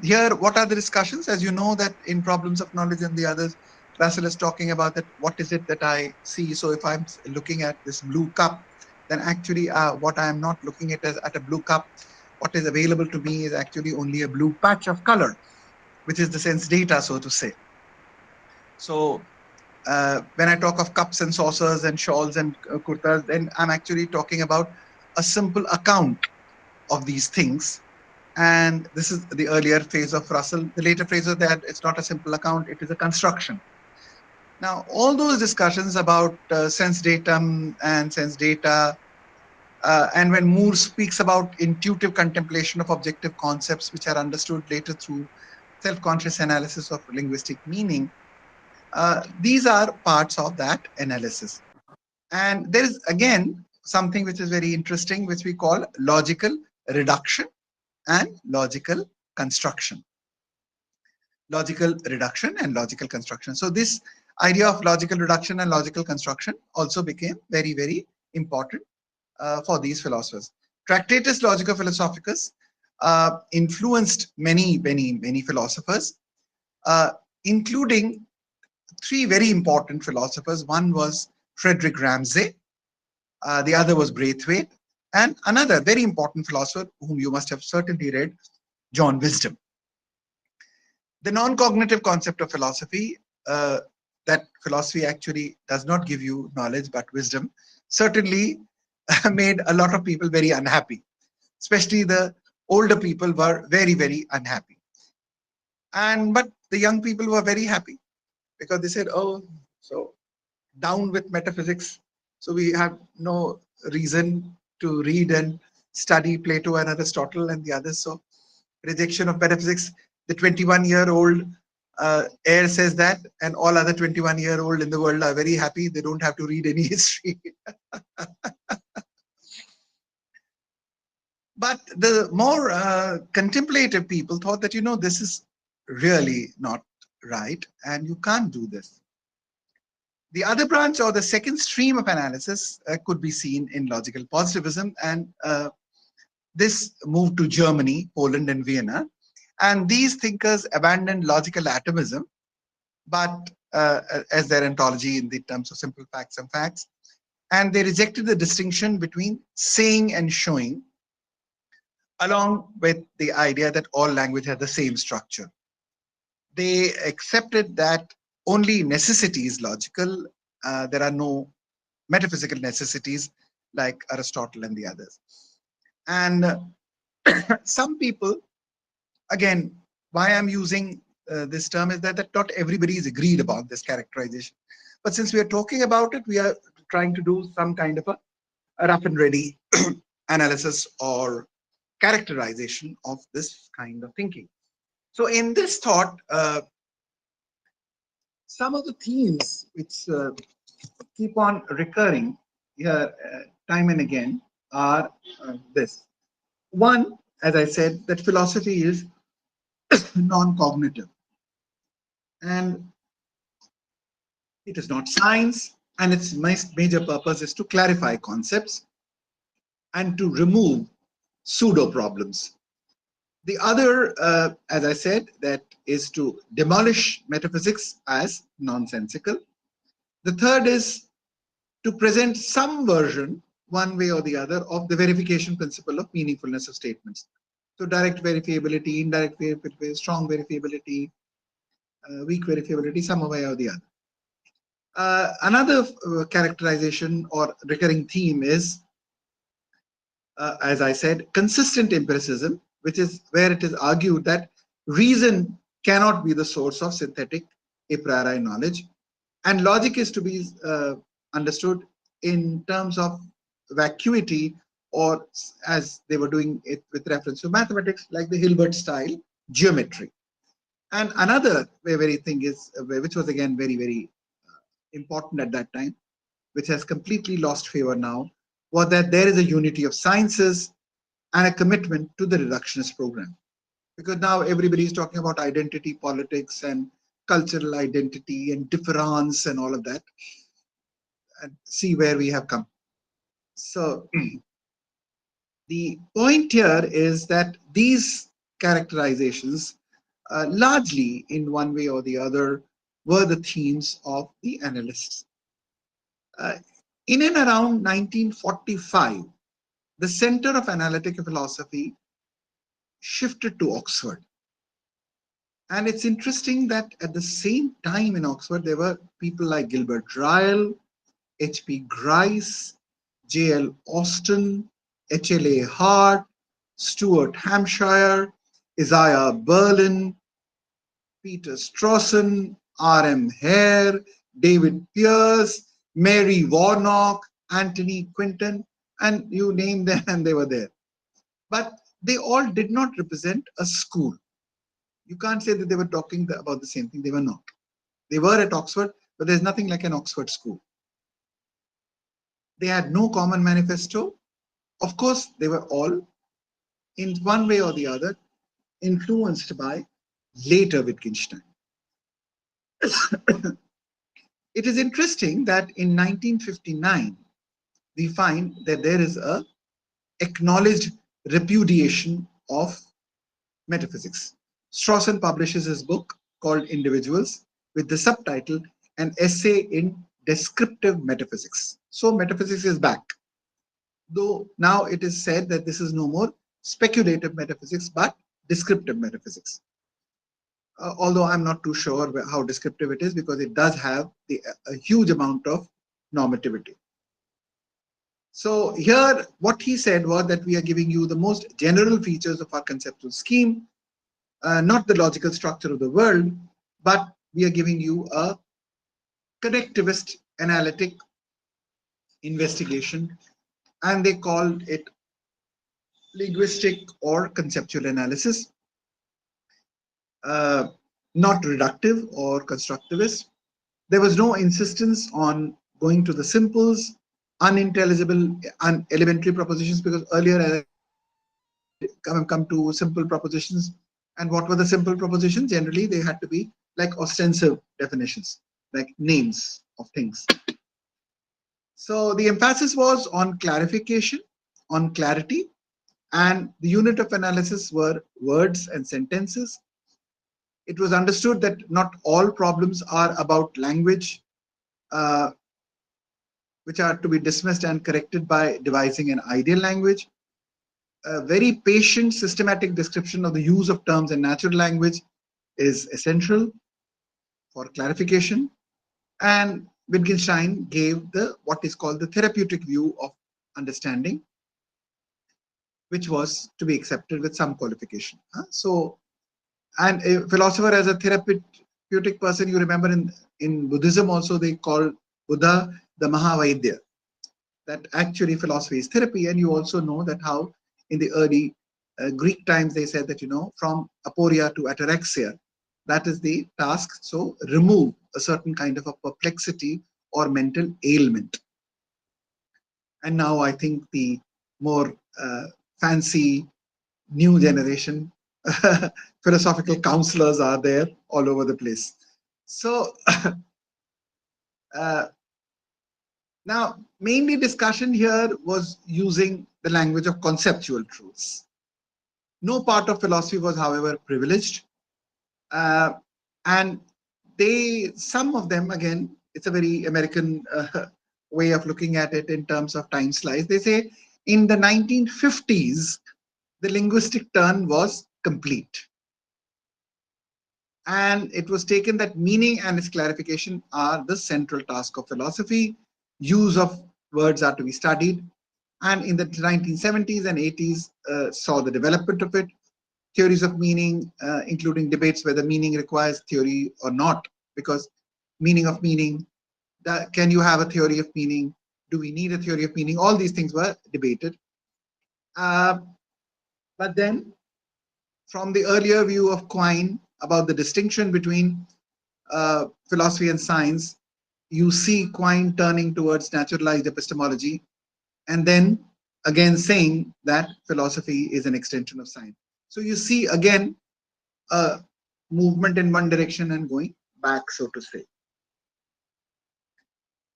here, what are the discussions? As you know, that in Problems of Knowledge and the others, Russell is talking about that what is it that I see. So if I'm looking at this blue cup, then actually what I am not looking at as at a blue cup, what is available to me is actually only a blue patch of color, which is the sense data, so to say. So when I talk of cups and saucers and shawls and kurtas, then I'm actually talking about a simple account of these things. And this is the earlier phase of Russell. The later phase of that, it's not a simple account, it is a construction. Now, all those discussions about sense datum and sense data, and when Moore speaks about intuitive contemplation of objective concepts, which are understood later through self-conscious analysis of linguistic meaning, these are parts of that analysis. And there is, again, something which is very interesting, which we call logical reduction and logical construction. Logical reduction and logical construction. So this idea of logical reduction and logical construction also became very, very important for these philosophers. Tractatus Logica Philosophicus influenced many, many, many philosophers, including three very important philosophers. One was Frederick Ramsay, the other was Braithwaite, and another very important philosopher whom you must have certainly read, John Wisdom. The non-cognitive concept of philosophy, that philosophy actually does not give you knowledge but wisdom, certainly made a lot of people very unhappy. Especially the older people were very, very unhappy. But the young people were very happy because they said, oh, so down with metaphysics. So we have no reason to read and study Plato and Aristotle and the others. So rejection of metaphysics. The 21-year-old heir says that, and all other 21-year-old in the world are very happy. They don't have to read any history. But the more contemplative people thought that, this is really not right, and you can't do this. The other branch or the second stream of analysis could be seen in logical positivism, and this moved to Germany, Poland, and Vienna. And these thinkers abandoned logical atomism, but as their ontology in the terms of simple facts and facts, and they rejected the distinction between saying and showing, along with the idea that all language has the same structure. They accepted that only necessity is logical. There are no metaphysical necessities like Aristotle and the others. And some people, again, why I'm using this term is that not everybody is agreed about this characterization. But since we are talking about it, we are trying to do some kind of a rough and ready analysis or characterization of this kind of thinking. So in this thought, some of the themes which keep on recurring here time and again are this. One, as I said, that philosophy is non-cognitive, and it is not science, and its major purpose is to clarify concepts and to remove pseudo problems. The other, as I said, that is to demolish metaphysics as nonsensical. The third is to present some version, one way or the other, of the verification principle of meaningfulness of statements. So direct verifiability, indirect verifiability, strong verifiability, weak verifiability, some way or the other. Another characterization or recurring theme is, as I said, consistent empiricism, which is where it is argued that reason cannot be the source of synthetic a priori knowledge, and logic is to be understood in terms of vacuity, or as they were doing it with reference to mathematics, like the Hilbert style geometry. And another very thing is, which was again very, very important at that time, which has completely lost favor now, was that there is a unity of sciences and a commitment to the reductionist program. Because now everybody is talking about identity politics and cultural identity and difference and all of that. And see where we have come. So the point here is that these characterizations largely in one way or the other were the themes of the analysts. In and around 1945, the center of analytical philosophy shifted to Oxford. And it's interesting that at the same time in Oxford, there were people like Gilbert Ryle, H.P. Grice, J.L. Austin, H.L.A. Hart, Stuart Hampshire, Isaiah Berlin, Peter Strawson, R.M. Hare, David Pearce, Mary Warnock, Anthony Quinton, and you name them and they were there. But they all did not represent a school. You can't say that they were talking about the same thing. They were not. They were at Oxford, but there's nothing like an Oxford school. They had no common manifesto. Of course, they were all, in one way or the other, influenced by later Wittgenstein. It is interesting that in 1959, we find that there is a acknowledged repudiation of metaphysics. Strawson publishes his book called Individuals with the subtitle an essay in descriptive metaphysics. So metaphysics is back, though now it is said that this is no more speculative metaphysics but descriptive metaphysics. Although I'm not too sure how descriptive it is, because it does have a huge amount of normativity. So here what he said was that we are giving you the most general features of our conceptual scheme, not the logical structure of the world, but we are giving you a connectivist analytic investigation, and they called it linguistic or conceptual analysis, not reductive or constructivist. There was no insistence on going to the simples, unintelligible, elementary propositions, because earlier I come to simple propositions. And what were the simple propositions? Generally, they had to be like ostensive definitions, like names of things. So the emphasis was on clarification, on clarity, and the unit of analysis were words and sentences. It was understood that not all problems are about language, which are to be dismissed and corrected by devising an ideal language. A very patient, systematic description of the use of terms in natural language is essential for clarification. And Wittgenstein gave what is called the therapeutic view of understanding, which was to be accepted with some qualification. So, and a philosopher as a therapeutic person, you remember in Buddhism also they call Buddha the Mahavaidya, that actually philosophy is therapy. And you also know that how in the early Greek times they said that, from aporia to ataraxia, that is the task. So remove a certain kind of a perplexity or mental ailment. And now I think the more fancy new generation philosophical counselors are there all over the place. So now mainly discussion here was using the language of conceptual truths. No part of philosophy was, however, privileged. And some of them, again, it's a very American way of looking at it in terms of time slice. They say in the 1950s, the linguistic turn was complete. And it was taken that meaning and its clarification are the central task of philosophy. Use of words are to be studied. And in the 1970s and 80s saw the development of it. Theories of meaning, including debates whether meaning requires theory or not, because meaning of meaning, can you have a theory of meaning? Do we need a theory of meaning? All these things were debated. But then, from the earlier view of Quine about the distinction between philosophy and science, you see Quine turning towards naturalized epistemology, and then again saying that philosophy is an extension of science. So you see again a movement in one direction and going back, so to say.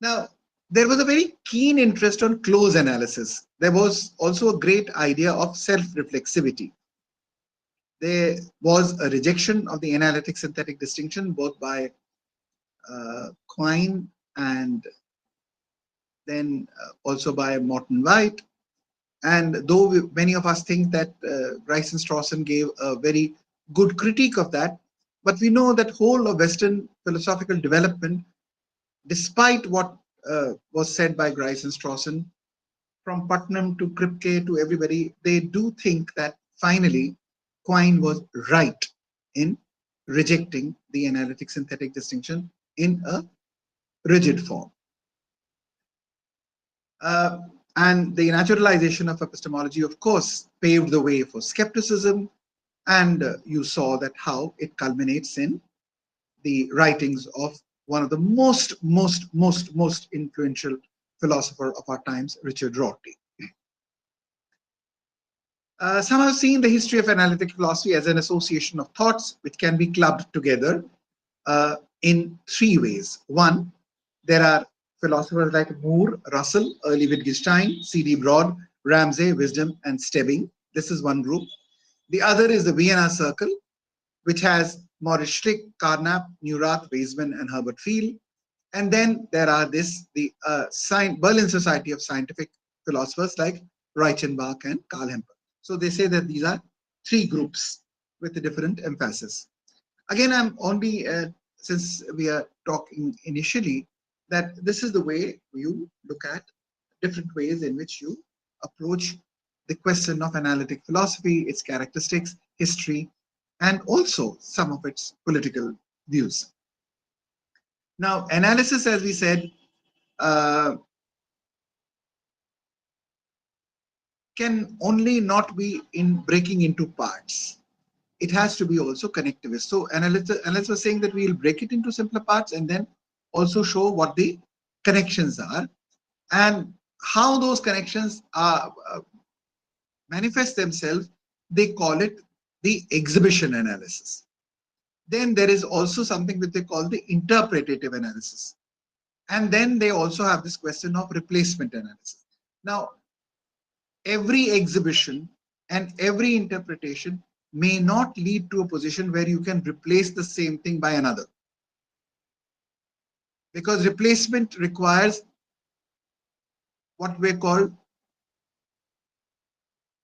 Now, there was a very keen interest on close analysis. There was also a great idea of self-reflexivity. There was a rejection of the analytic-synthetic distinction, both by Quine and then also by Morton White. And though many of us think that Grice and Strawson gave a very good critique of that, but we know that whole of Western philosophical development, despite what was said by Grice and Strawson, from Putnam to Kripke to everybody, they do think that finally Quine was right in rejecting the analytic-synthetic distinction in a rigid form. And the naturalization of epistemology, of course, paved the way for skepticism. And you saw that how it culminates in the writings of one of the most influential philosopher of our times, Richard Rorty. Some have seen the history of analytic philosophy as an association of thoughts which can be clubbed together in three ways. One, there are philosophers like Moore, Russell, early Wittgenstein, C.D. Broad, Ramsay, Wisdom, and Stebbing. This is one group. The other is the Vienna Circle, which has Maurice Schlick, Carnap, Neurath, Weismann, and Herbert Field. And then there are Berlin Society of Scientific Philosophers like Reichenbach and Karl Hempel. So they say that these are three groups with a different emphasis. Again, I'm only, since we are talking initially, that this is the way you look at different ways in which you approach the question of analytic philosophy, its characteristics, history, and also some of its political views. Now, analysis, as we said, can only not be in breaking into parts. It has to be also connectivist. So analysts was saying that we will break it into simpler parts and then also show what the connections are and how those connections are manifest themselves. They call it the exhibition analysis. Then there is also something that they call the interpretative analysis. And then they also have this question of replacement analysis. Now, every exhibition and every interpretation may not lead to a position where you can replace the same thing by another. Because replacement requires what we call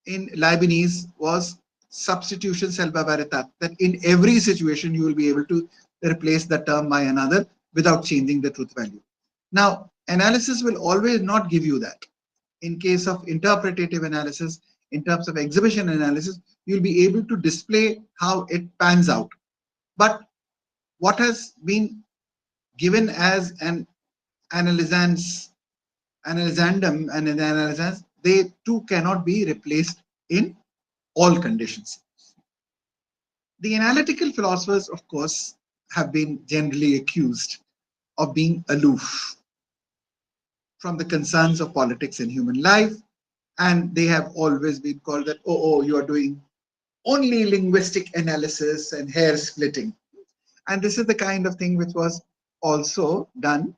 in Leibniz was substitution selva veritas, that in every situation you will be able to replace the term by another without changing the truth value. Now, analysis will always not give you that. In case of interpretative analysis, in terms of exhibition analysis, you'll be able to display how it pans out. But what has been given as an analysandum and an analysans, they too cannot be replaced in all conditions. The analytical philosophers, of course, have been generally accused of being aloof from the concerns of politics and human life, and they have always been called that, oh, you are doing only linguistic analysis and hair splitting. And this is the kind of thing which was also done,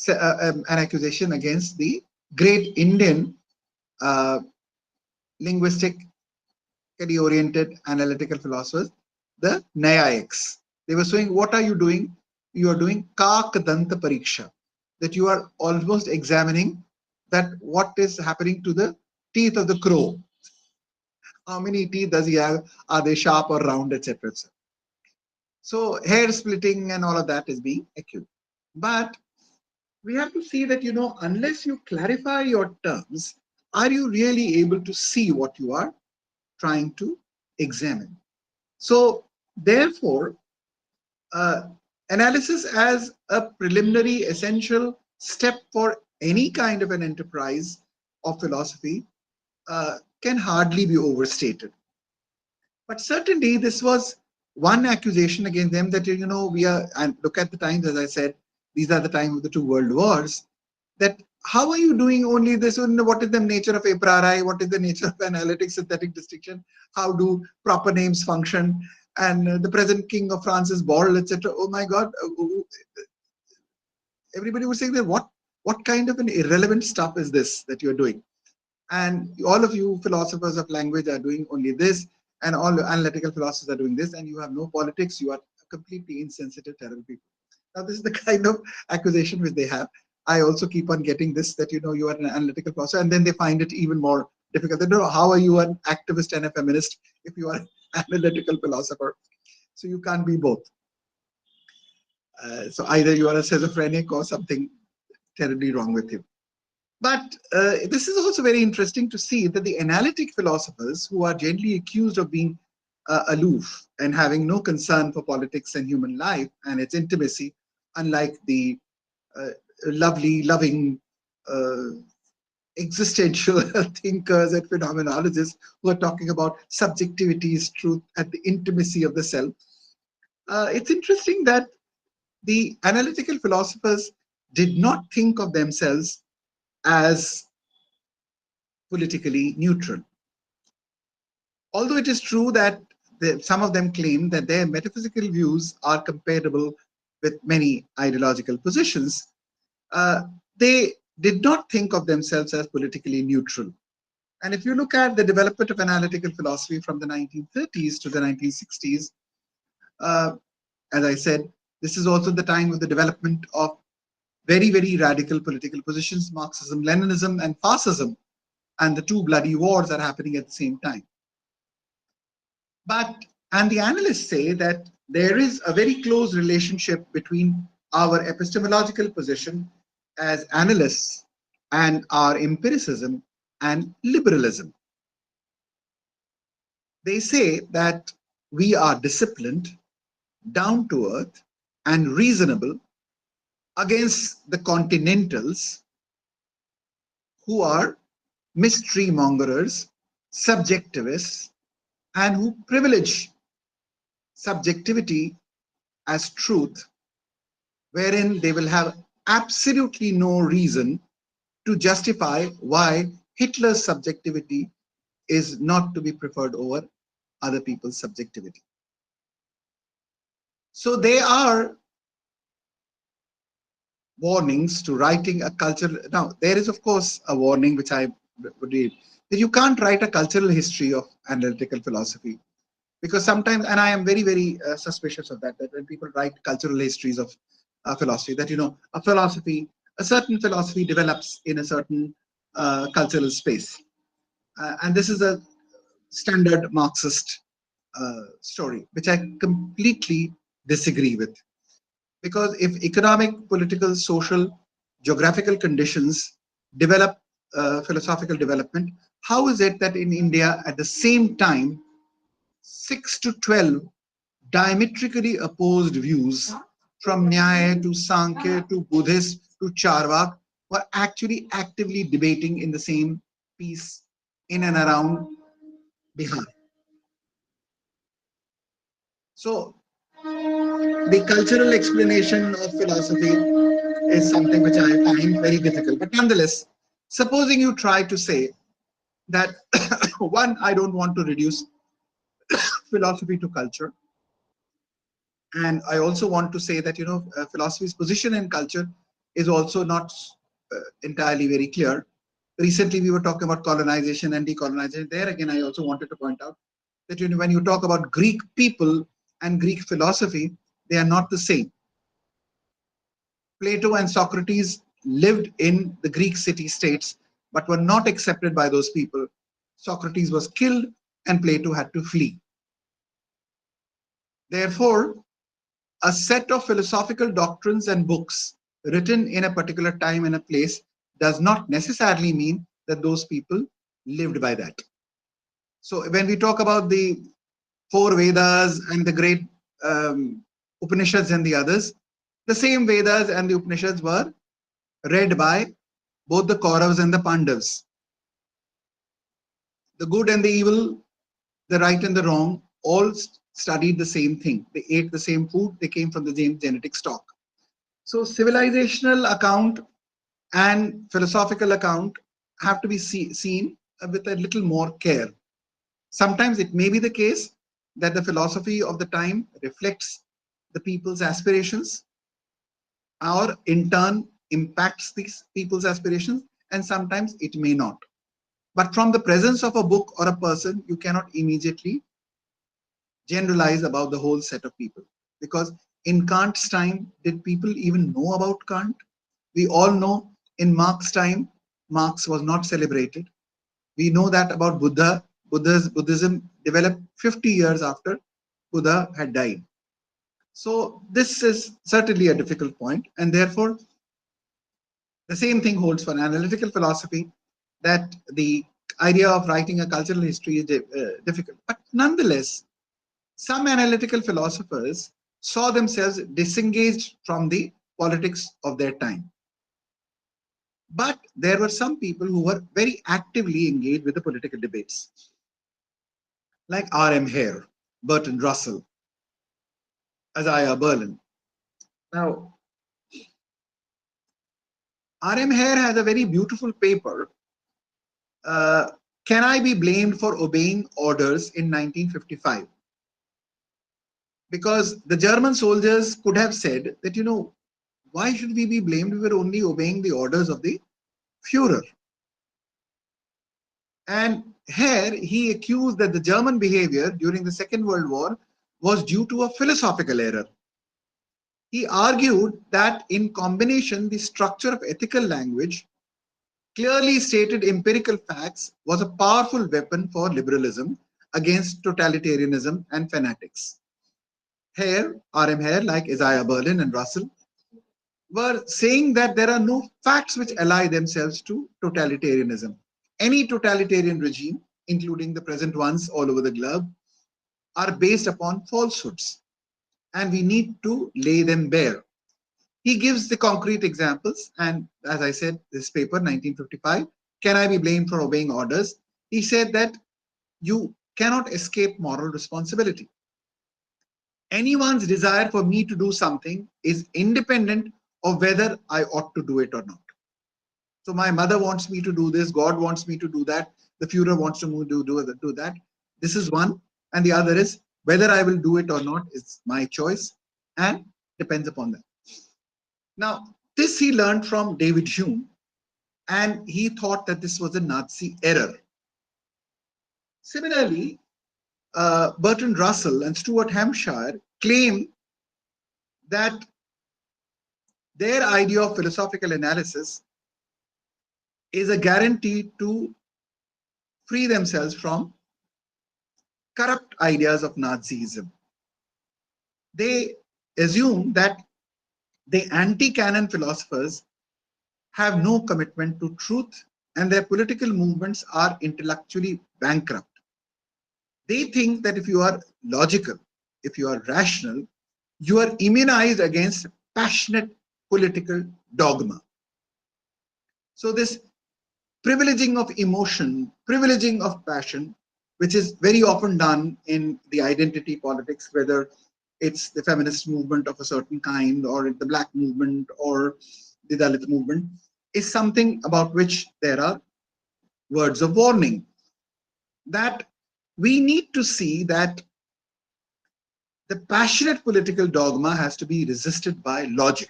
an accusation against the great Indian linguistically oriented analytical philosophers, the Nayaiks. They were saying, what are you doing? You are doing Kak Danta Pariksha, that you are almost examining that what is happening to the teeth of the crow. How many teeth does he have? Are they sharp or round, etc. etc. So hair splitting and all of that is being accused. But we have to see that, unless you clarify your terms, are you really able to see what you are trying to examine? So therefore, analysis as a preliminary essential step for any kind of an enterprise of philosophy can hardly be overstated. But certainly this was one accusation against them that, we are, and look at the times, as I said, these are the time of the two world wars, that how are you doing only this? What is the nature of a priori? What is the nature of analytic synthetic distinction? How do proper names function? And the present king of France is Borel, etc. Oh my God. Everybody was saying that what kind of an irrelevant stuff is this that you're doing? And all of you philosophers of language are doing only this, and all analytical philosophers are doing this, and you have no politics. You are completely insensitive, terrible people. Now, this is the kind of accusation which they have. I also keep on getting this, that, you are an analytical philosopher, and then they find it even more difficult. They don't know, how are you an activist and a feminist if you are an analytical philosopher? So you can't be both. So either you are a schizophrenic or something terribly wrong with you. But this is also very interesting to see that the analytic philosophers, who are generally accused of being aloof and having no concern for politics and human life and its intimacy, unlike the loving existential thinkers and phenomenologists who are talking about subjectivity's truth and the intimacy of the self. It's interesting that the analytical philosophers did not think of themselves as politically neutral. Although it is true that some of them claim that their metaphysical views are compatible with many ideological positions, they did not think of themselves as politically neutral. And if you look at the development of analytical philosophy from the 1930s to the 1960s, as I said, this is also the time of the development of very, very radical political positions, Marxism, Leninism, and fascism, and the two bloody wars are happening at the same time. And the analysts say that there is a very close relationship between our epistemological position as analysts and our empiricism and liberalism. They say that we are disciplined, down to earth, and reasonable against the continentals who are mystery mongers, subjectivists, and who privilege subjectivity as truth, wherein they will have absolutely no reason to justify why Hitler's subjectivity is not to be preferred over other people's subjectivity. So they are warnings to writing a cultural. Now, there is, of course, a warning which I would read, that you can't write a cultural history of analytical philosophy, because sometimes, and I am very, very suspicious of that, that when people write cultural histories of philosophy, that, a certain philosophy develops in a certain cultural space. And this is a standard Marxist story, which I completely disagree with. Because if economic, political, social, geographical conditions develop philosophical development, how is it that in India at the same time 6 to 12 diametrically opposed views from Nyaya to Sankhya to Buddhist to Charvak were actually actively debating in the same piece in and around Bihar? So the cultural explanation of philosophy is something which I find very difficult. But nonetheless, supposing you try to say that, one, I don't want to reduce philosophy to culture. And I also want to say that, philosophy's position in culture is also not entirely very clear. Recently, we were talking about colonization and decolonization. There again, I also wanted to point out that, when you talk about Greek people and Greek philosophy, they are not the same. Plato and Socrates lived in the Greek city-states, but were not accepted by those people. Socrates was killed and Plato had to flee. Therefore, a set of philosophical doctrines and books written in a particular time and a place does not necessarily mean that those people lived by that. So when we talk about the four Vedas and the great Upanishads and the others, the same Vedas and the Upanishads were read by both the Kauravas and the Pandavas. The good and the evil, the right and the wrong, all studied the same thing. They ate the same food. They came from the same genetic stock. So civilizational account and philosophical account have to be seen with a little more care. Sometimes it may be the case that the philosophy of the time reflects the people's aspirations, or in turn impacts these people's aspirations, and sometimes it may not. But from the presence of a book or a person, you cannot immediately generalize about the whole set of people. Because in Kant's time, did people even know about Kant? We all know in Marx's time, Marx was not celebrated. We know that about Buddha. Buddhism developed 50 years after Buddha had died. So this is certainly a difficult point, and therefore the same thing holds for analytical philosophy, that the idea of writing a cultural history is difficult. But nonetheless, some analytical philosophers saw themselves disengaged from the politics of their time. But there were some people who were very actively engaged with the political debates, like R.M. Hare, Bertrand Russell, Isaiah Berlin. Now, R.M. Hare has a very beautiful paper, Can I be blamed for obeying orders in 1955? Because the German soldiers could have said that, why should we be blamed? We were only obeying the orders of the Führer. And here he accused that the German behavior during the Second World War was due to a philosophical error. He argued that in combination, the structure of ethical language, clearly stated empirical facts, was a powerful weapon for liberalism against totalitarianism and fanatics. Here, R.M. Hare, like Isaiah Berlin and Russell, were saying that there are no facts which ally themselves to totalitarianism. Any totalitarian regime, including the present ones all over the globe, are based upon falsehoods, and we need to lay them bare. He gives the concrete examples, and as I said, this paper, 1955, Can I Be Blamed for Obeying Orders? He said that you cannot escape moral responsibility. Anyone's desire for me to do something is independent of whether I ought to do it or not. So my mother wants me to do this, God wants me to do that, the Führer wants to do that. This is one. And the other is whether I will do it or not is my choice and depends upon that. Now, this he learned from David Hume, and he thought that this was a Nazi error. Similarly, Bertrand Russell and Stuart Hampshire claim that their idea of philosophical analysis is a guarantee to free themselves from corrupt ideas of Nazism. They assume that the anti-canon philosophers have no commitment to truth and their political movements are intellectually bankrupt. They think that if you are logical, if you are rational, you are immunized against passionate political dogma. So this privileging of emotion, privileging of passion, which is very often done in the identity politics, whether it's the feminist movement of a certain kind or the black movement or the Dalit movement, is something about which there are words of warning. That we need to see that the passionate political dogma has to be resisted by logic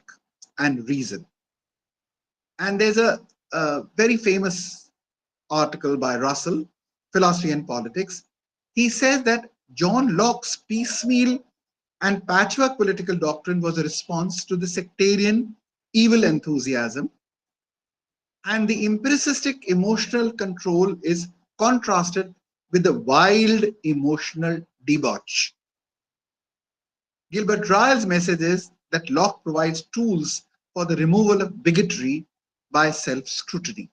and reason. And there's a very famous article by Russell, Philosophy and Politics. He says that John Locke's piecemeal and patchwork political doctrine was a response to the sectarian evil enthusiasm, and the empiricistic emotional control is contrasted with the wild emotional debauch. Gilbert Ryle's message is that Locke provides tools for the removal of bigotry by self-scrutiny.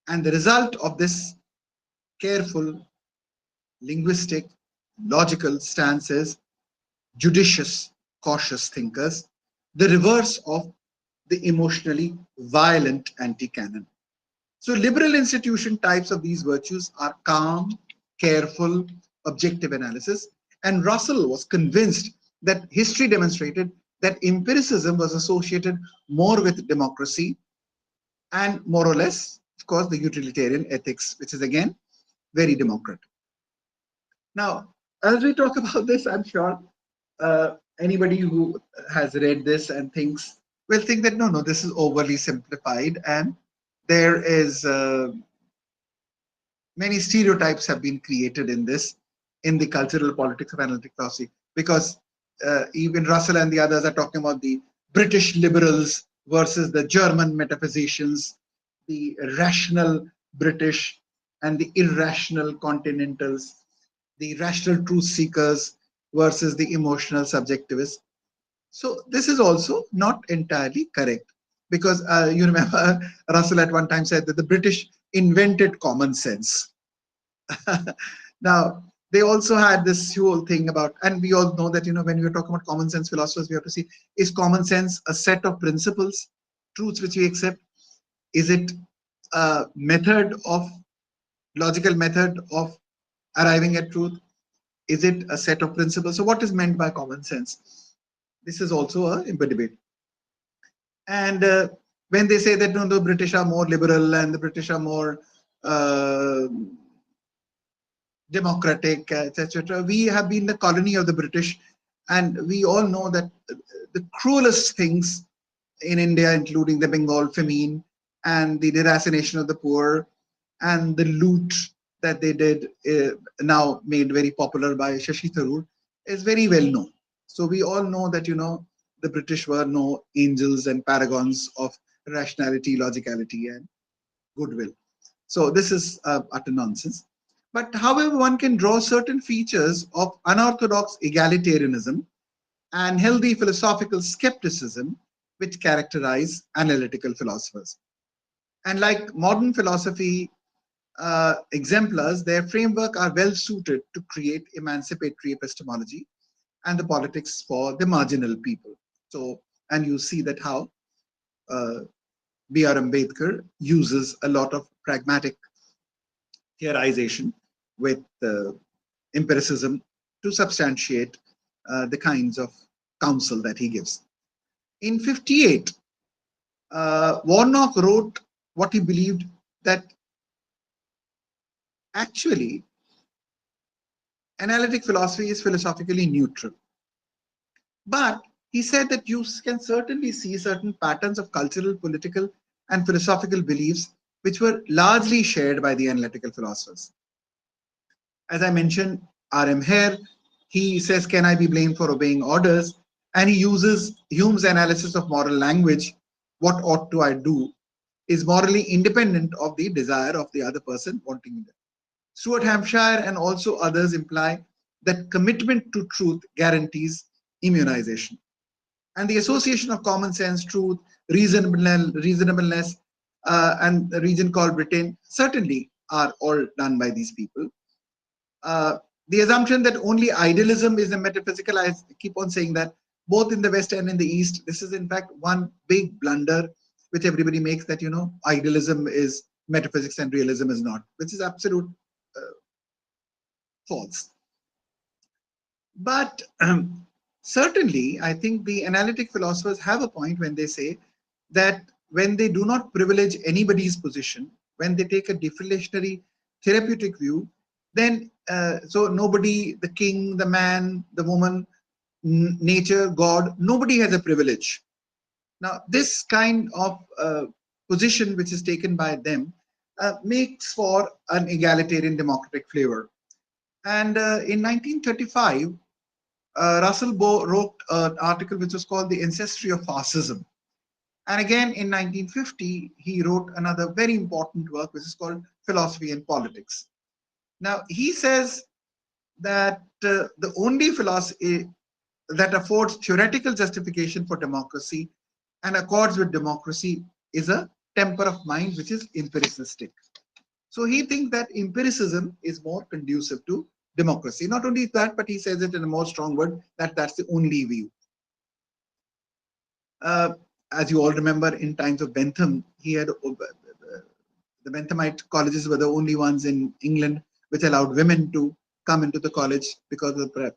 And the result of this careful, linguistic, logical stance is judicious, cautious thinkers, the reverse of the emotionally violent anti-canon. So liberal institution types of these virtues are calm, careful, objective analysis. And Russell was convinced that history demonstrated that empiricism was associated more with democracy and more or less, of course, the utilitarian ethics, which is again very democratic. Now, as we talk about this, I'm sure anybody who has read this and thinks will think that no, this is overly simplified, and there is many stereotypes have been created in this, in the cultural politics of analytic philosophy, because even Russell and the others are talking about the British liberals versus the German metaphysicians, the rational British and the irrational continentals, the rational truth seekers versus the emotional subjectivists. So this is also not entirely correct, because you remember Russell at one time said that the British invented common sense. Now, they also had this whole thing about, and we all know that, when we're talking about common sense philosophers, we have to see, is common sense a set of principles, truths which we accept? Is it a logical method of arriving at truth? Is it a set of principles? So what is meant by common sense? This is also a debate. And when they say that no, the British are more liberal and the British are more democratic, etc. We have been the colony of the British, and we all know that the cruelest things in India, including the Bengal famine and the deracination of the poor and the loot that they did, now made very popular by Shashi Tharoor, is very well known. So we all know that, the British were no angels and paragons of rationality, logicality, and goodwill. So this is utter nonsense. But however, one can draw certain features of unorthodox egalitarianism and healthy philosophical skepticism which characterize analytical philosophers. And like modern philosophy exemplars, their framework are well suited to create emancipatory epistemology and the politics for the marginal people. So, and you see that how uh, B.R. Ambedkar uses a lot of pragmatic theorization with empiricism to substantiate the kinds of counsel that he gives. In 58, Warnock wrote what he believed, that actually analytic philosophy is philosophically neutral. But he said that you can certainly see certain patterns of cultural, political, and philosophical beliefs which were largely shared by the analytical philosophers. As I mentioned, R.M. Hare, he says, can I be blamed for obeying orders? And he uses Hume's analysis of moral language, what ought to I do, is morally independent of the desire of the other person wanting it. Stuart Hampshire and also others imply that commitment to truth guarantees immunization. And the association of common sense, truth, reasonableness, and the region called Britain certainly are all done by these people. The assumption that only idealism is a metaphysical, I keep on saying that both in the West and in the East, this is in fact one big blunder which everybody makes, that, idealism is metaphysics and realism is not, which is absolute false. But certainly, I think the analytic philosophers have a point when they say that when they do not privilege anybody's position, when they take a deflationary therapeutic view, then so nobody, the king, the man, the woman, nature, God, nobody has a privilege. Now, this kind of position which is taken by them makes for an egalitarian democratic flavor. And in 1935, Russell wrote an article which was called The Ancestry of Fascism. And again, in 1950, he wrote another very important work, which is called Philosophy and Politics. Now, he says that the only philosophy that affords theoretical justification for democracy and accords with democracy is a temper of mind which is empiricistic. So he thinks that empiricism is more conducive to democracy. Not only that, but he says it in a more strong word, that that's the only view. As you all remember, in times of Bentham, he had the Benthamite colleges were the only ones in England which allowed women to come into the college because of the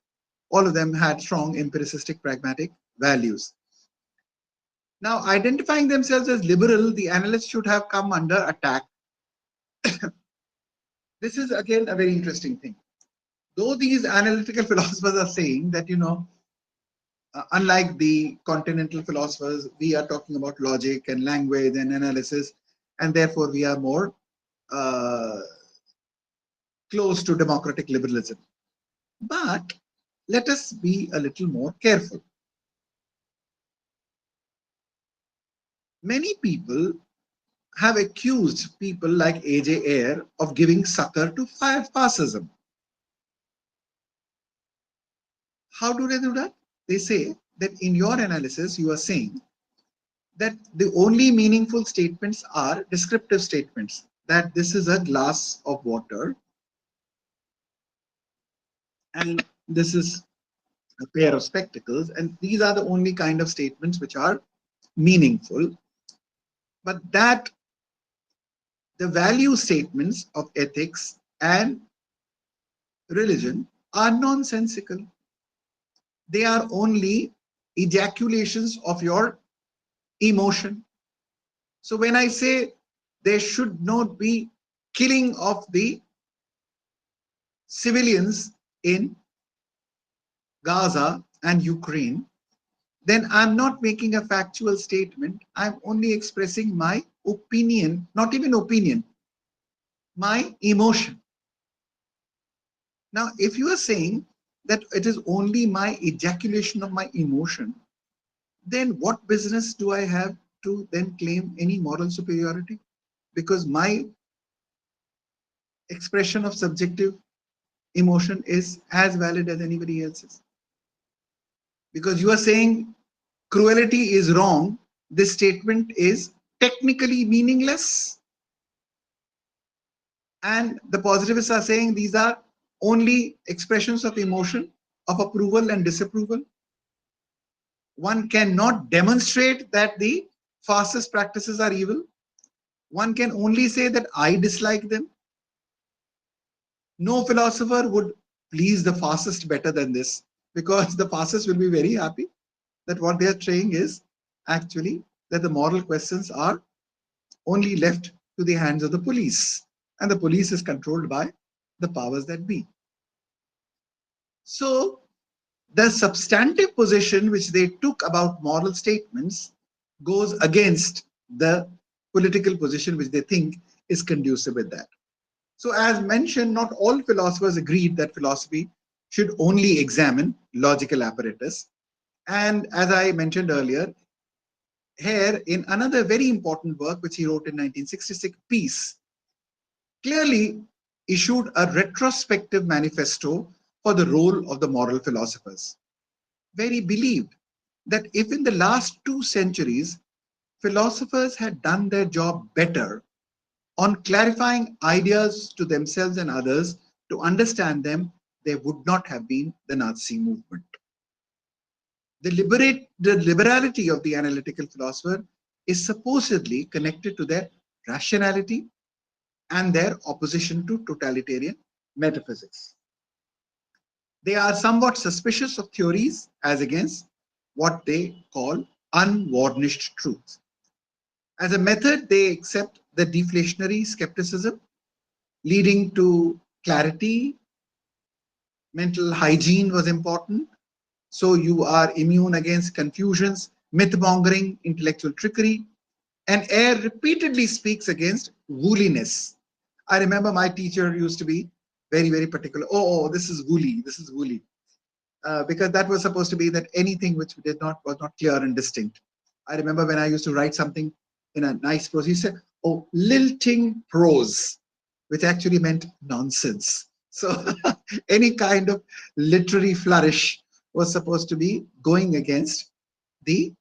all of them had strong empiricistic pragmatic values. Now, identifying themselves as liberal, the analysts should have come under attack. This is again a very interesting thing. Though these analytical philosophers are saying that, unlike the continental philosophers, we are talking about logic and language and analysis, and therefore we are more close to democratic liberalism. But let us be a little more careful. Many people have accused people like A.J. Ayer of giving succor to fascism. How do they do that? They say that in your analysis, you are saying that the only meaningful statements are descriptive statements, that this is a glass of water and this is a pair of spectacles, and these are the only kind of statements which are meaningful. But that the value statements of ethics and religion are nonsensical. They are only ejaculations of your emotion. So when I say there should not be killing of the civilians in Gaza and Ukraine, then I'm not making a factual statement. I'm only expressing my opinion, not even opinion, my emotion. Now, if you are saying that it is only my ejaculation of my emotion, then what business do I have to then claim any moral superiority? Because my expression of subjective emotion is as valid as anybody else's. Because you are saying cruelty is wrong, this statement is technically meaningless. And the positivists are saying these are only expressions of emotion, of approval and disapproval. One cannot demonstrate that the fascist practices are evil. One can only say that I dislike them. No philosopher would please the fascist better than this, because the fascist will be very happy that what they are saying is actually that the moral questions are only left to the hands of the police, and the police is controlled by the powers that be. So the substantive position which they took about moral statements goes against the political position which they think is conducive with that. So as mentioned, not all philosophers agreed that philosophy should only examine logical apparatus. And as I mentioned earlier, here in another very important work which he wrote in 1966, Peace, clearly issued a retrospective manifesto for the role of the moral philosophers, where he believed that if in the last 2 centuries philosophers had done their job better on clarifying ideas to themselves and others to understand them, there would not have been the Nazi movement. The liberality of the analytical philosopher is supposedly connected to their rationality and their opposition to totalitarian metaphysics. They are somewhat suspicious of theories as against what they call unvarnished truth. As a method, they accept the deflationary skepticism, leading to clarity. Mental hygiene was important. So you are immune against confusions, myth-mongering, intellectual trickery. And air repeatedly speaks against wooliness. I remember my teacher used to be very, very particular. Oh, this is woolly, this is woolly. Because that was supposed to be that anything which was not clear and distinct. I remember when I used to write something in a nice prose, he said, oh, lilting prose, which actually meant nonsense. So any kind of literary flourish was supposed to be going against the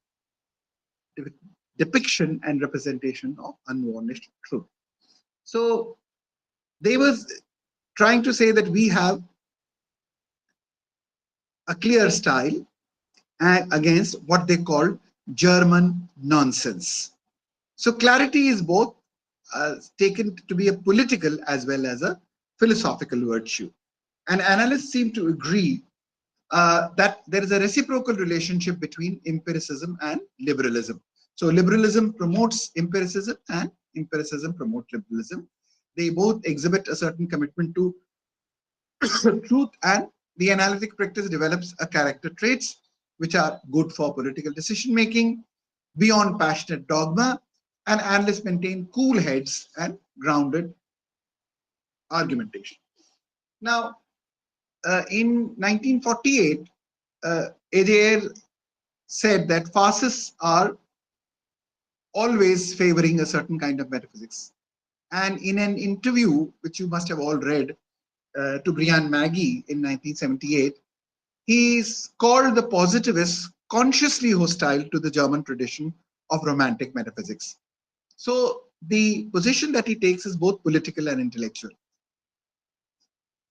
depiction and representation of unvarnished truth. So they was trying to say that we have a clear style against what they called German nonsense. So clarity is both taken to be a political as well as a philosophical virtue. And analysts seem to agree that there is a reciprocal relationship between empiricism and liberalism. So liberalism promotes empiricism and empiricism promotes liberalism. They both exhibit a certain commitment to truth, and the analytic practice develops a character traits which are good for political decision making, beyond passionate dogma, and analysts maintain cool heads and grounded argumentation. Now, in 1948, Adair said that fascists are always favoring a certain kind of metaphysics. And in an interview, which you must have all read, to Brian Maggie in 1978, he's called the positivists consciously hostile to the German tradition of romantic metaphysics. So the position that he takes is both political and intellectual.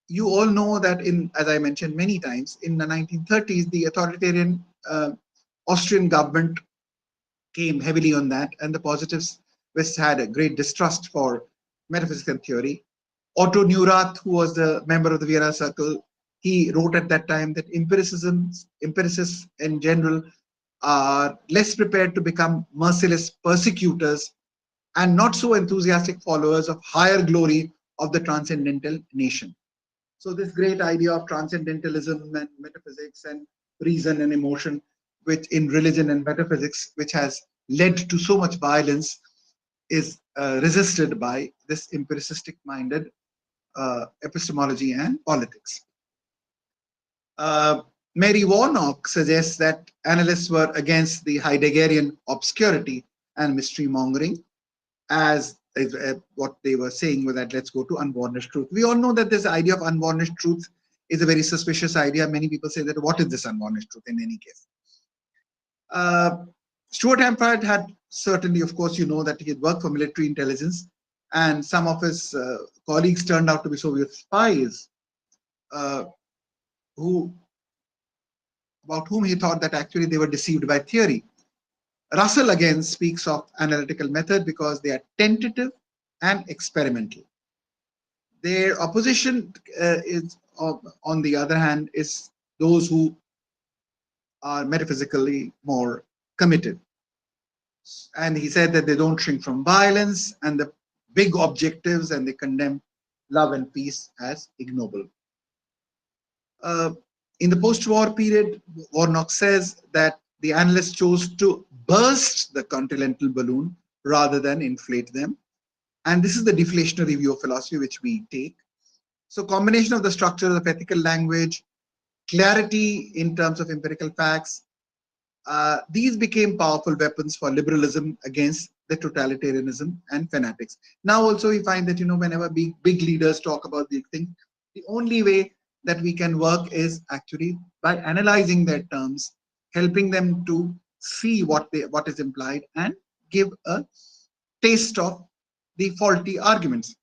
You all know that as I mentioned many times, in the 1930s, the authoritarian Austrian government came heavily on that, and the positivists had a great distrust for metaphysics and theory. Otto Neurath, who was the member of the Vienna Circle, he wrote at that time that empiricists in general are less prepared to become merciless persecutors and not so enthusiastic followers of higher glory of the transcendental nation. So this great idea of transcendentalism and metaphysics and reason and emotion, which in religion and metaphysics, which has led to so much violence, is resisted by this empiricistic minded epistemology and politics. Mary Warnock suggests that analysts were against the Heideggerian obscurity and mystery mongering, as what they were saying was that let's go to unvarnished truth. We all know that this idea of unvarnished truth is a very suspicious idea. Many people say that what is this unvarnished truth in any case? Stuart Hampard had certainly, of course, you know that he had worked for military intelligence, and some of his colleagues turned out to be Soviet spies about whom he thought that actually they were deceived by theory. Russell again speaks of analytical method because they are tentative and experimental. Their opposition is, on the other hand, is those who are metaphysically more committed. And he said that they don't shrink from violence and the big objectives, and they condemn love and peace as ignoble. In the post-war period, Warnock says that the analysts chose to burst the continental balloon rather than inflate them. And this is the deflationary view of philosophy which we take. So combination of the structure of ethical language, clarity in terms of empirical facts, these became powerful weapons for liberalism against the totalitarianism and fanatics. Now also we find that, you know, whenever big leaders talk about these things, the only way that we can work is actually by analyzing their terms, helping them to see what is implied and give a taste of the faulty arguments.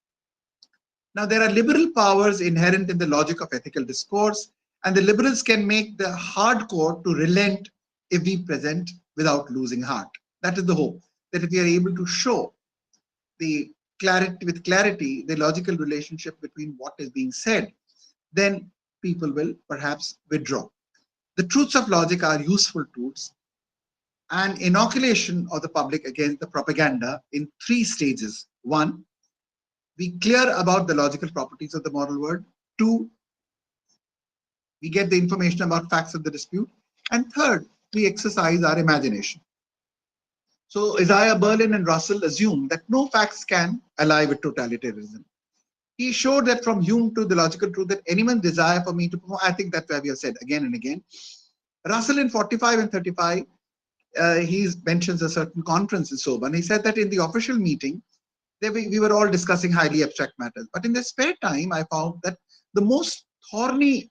Now, there are liberal powers inherent in the logic of ethical discourse, and the liberals can make the hardcore to relent if we present without losing heart. That is the hope, that if we are able to show with clarity the logical relationship between what is being said, then people will perhaps withdraw. The truths of logic are useful tools and inoculation of the public against the propaganda in 3 stages. 1, be clear about the logical properties of the moral world. 2, we get the information about facts of the dispute. And 3rd, we exercise our imagination. So Isaiah Berlin and Russell assume that no facts can ally with totalitarianism. He showed that from Hume to the logical truth that anyone's desire for me to perform, I think that's why we have said again and again. Russell in 45 and 35, he mentions a certain conference in Soban. He said that in the official meeting, we were all discussing highly abstract matters. But in the spare time, I found that the most thorny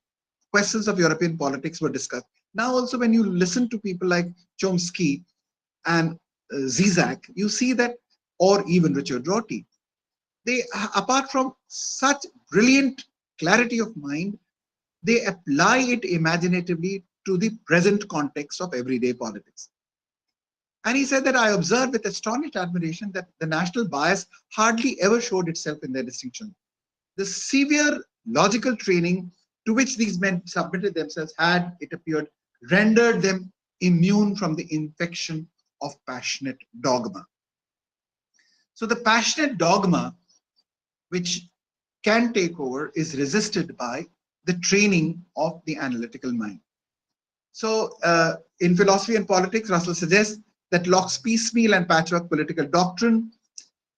questions of European politics were discussed. Now also when you listen to people like Chomsky and Zizek, you see that, or even Richard Rorty, they, apart from such brilliant clarity of mind, they apply it imaginatively to the present context of everyday politics. And he said that I observed with astonished admiration that the national bias hardly ever showed itself in their distinction. The severe logical training to which these men submitted themselves had, it appeared, rendered them immune from the infection of passionate dogma. So the passionate dogma which can take over is resisted by the training of the analytical mind. So in philosophy and politics, Russell suggests that Locke's piecemeal and patchwork political doctrine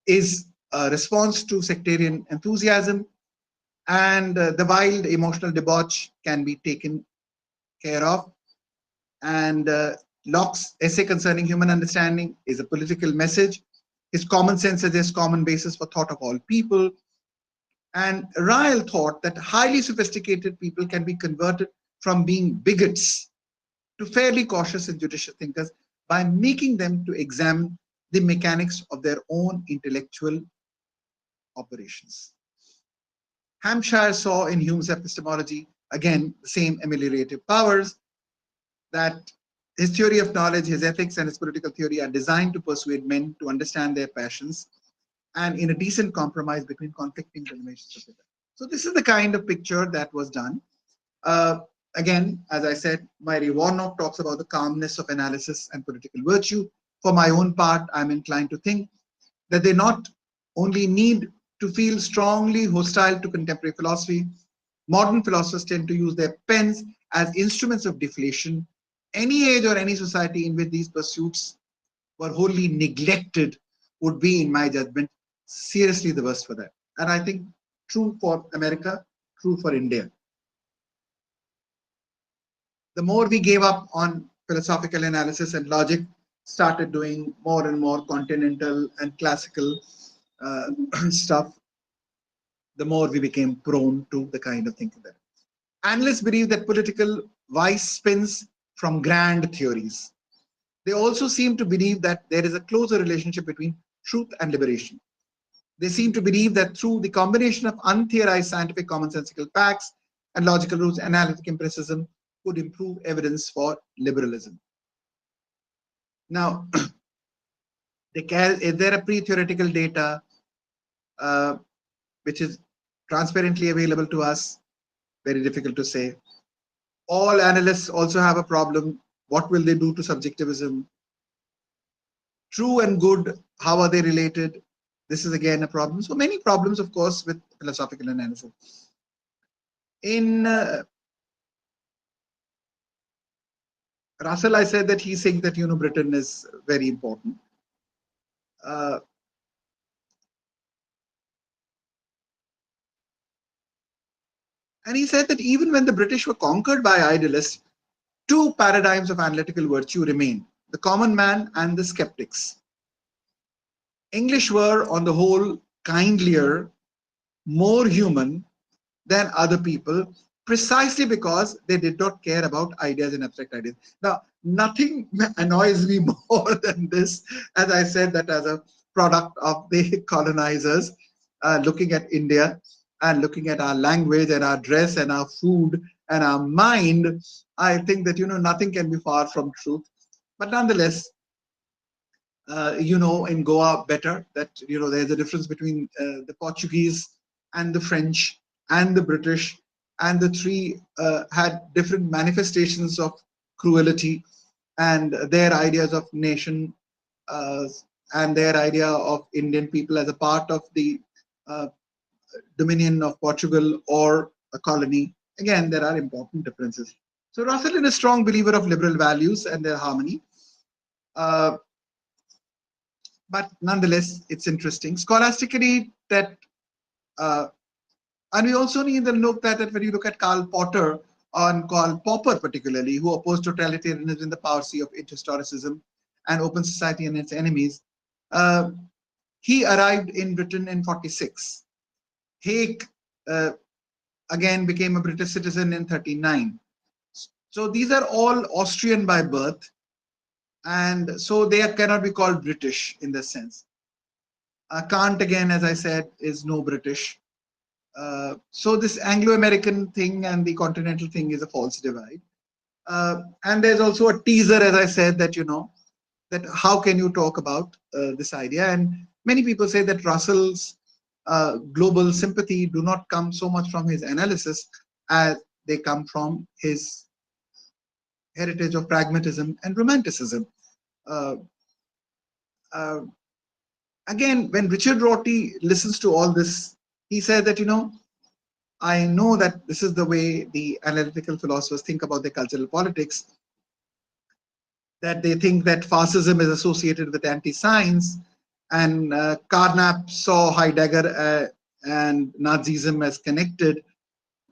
is a response to sectarian enthusiasm, and the wild emotional debauch can be taken care of. And Locke's essay concerning human understanding is a political message. His common sense suggests common basis for thought of all people. And Ryle thought that highly sophisticated people can be converted from being bigots to fairly cautious and judicious thinkers by making them to examine the mechanics of their own intellectual operations. Hampshire saw in Hume's epistemology, again, the same ameliorative powers, that his theory of knowledge, his ethics, and his political theory are designed to persuade men to understand their passions and in a decent compromise between conflicting denominations of it. So this is the kind of picture that was done. Again, as I said, Mary Warnock talks about the calmness of analysis and political virtue. For my own part, I'm inclined to think that they not only need to feel strongly hostile to contemporary philosophy, modern philosophers tend to use their pens as instruments of deflation. Any age or any society in which these pursuits were wholly neglected would be, in my judgment, seriously the worst for that. And I think true for America, true for India. the more we gave up on philosophical analysis and logic, started doing more and more continental and classical stuff, the more we became prone to the kind of thinking that. Analysts believe that political vice spins from grand theories. They also seem to believe that there is a closer relationship between truth and liberation. They seem to believe that through the combination of untheorized scientific commonsensical facts and logical rules, analytic empiricism could improve evidence for liberalism. Now, is there a pre-theoretical data which is transparently available to us? Very difficult to say. All analysts also have a problem. What will they do to subjectivism? True and good, how are they related? This is again a problem. So many problems, of course, with philosophical analysis. In Russell, I said that he thinks that Britain is very important. And he said that even when the British were conquered by idealists, two paradigms of analytical virtue remain: the common man and the skeptics. English were, on the whole, kindlier, more human than other people, precisely because they did not care about ideas and abstract ideas. Now, nothing annoys me more than this, as I said, that as a product of the colonizers looking at India and looking at our language and our dress and our food and our mind, I think that, nothing can be far from truth. But nonetheless, in Goa better that, there's a difference between the Portuguese and the French and the British, and the three had different manifestations of cruelty, and their ideas of nation and their idea of Indian people as a part of the dominion of Portugal or a colony. Again, there are important differences. So Russell is a strong believer of liberal values and their harmony. But nonetheless, it's interesting. Scholastically, that and we also need to look at that when you look at Karl Popper particularly, who opposed totalitarianism in the policy of interhistoricism and open society and its enemies. He arrived in Britain in 46. Haig again became a British citizen in 39. So these are all Austrian by birth, and so they cannot be called British in this sense. Kant, again, as I said, is no British. So this Anglo-American thing and the continental thing is a false divide. And there's also a teaser, as I said, that, that how can you talk about this idea? And many people say that Russell's global sympathy do not come so much from his analysis as they come from his heritage of pragmatism and romanticism. Again, when Richard Rorty listens to all this, he said that, I know that this is the way the analytical philosophers think about their cultural politics, that they think that fascism is associated with anti-science, and Carnap saw Heidegger and Nazism as connected,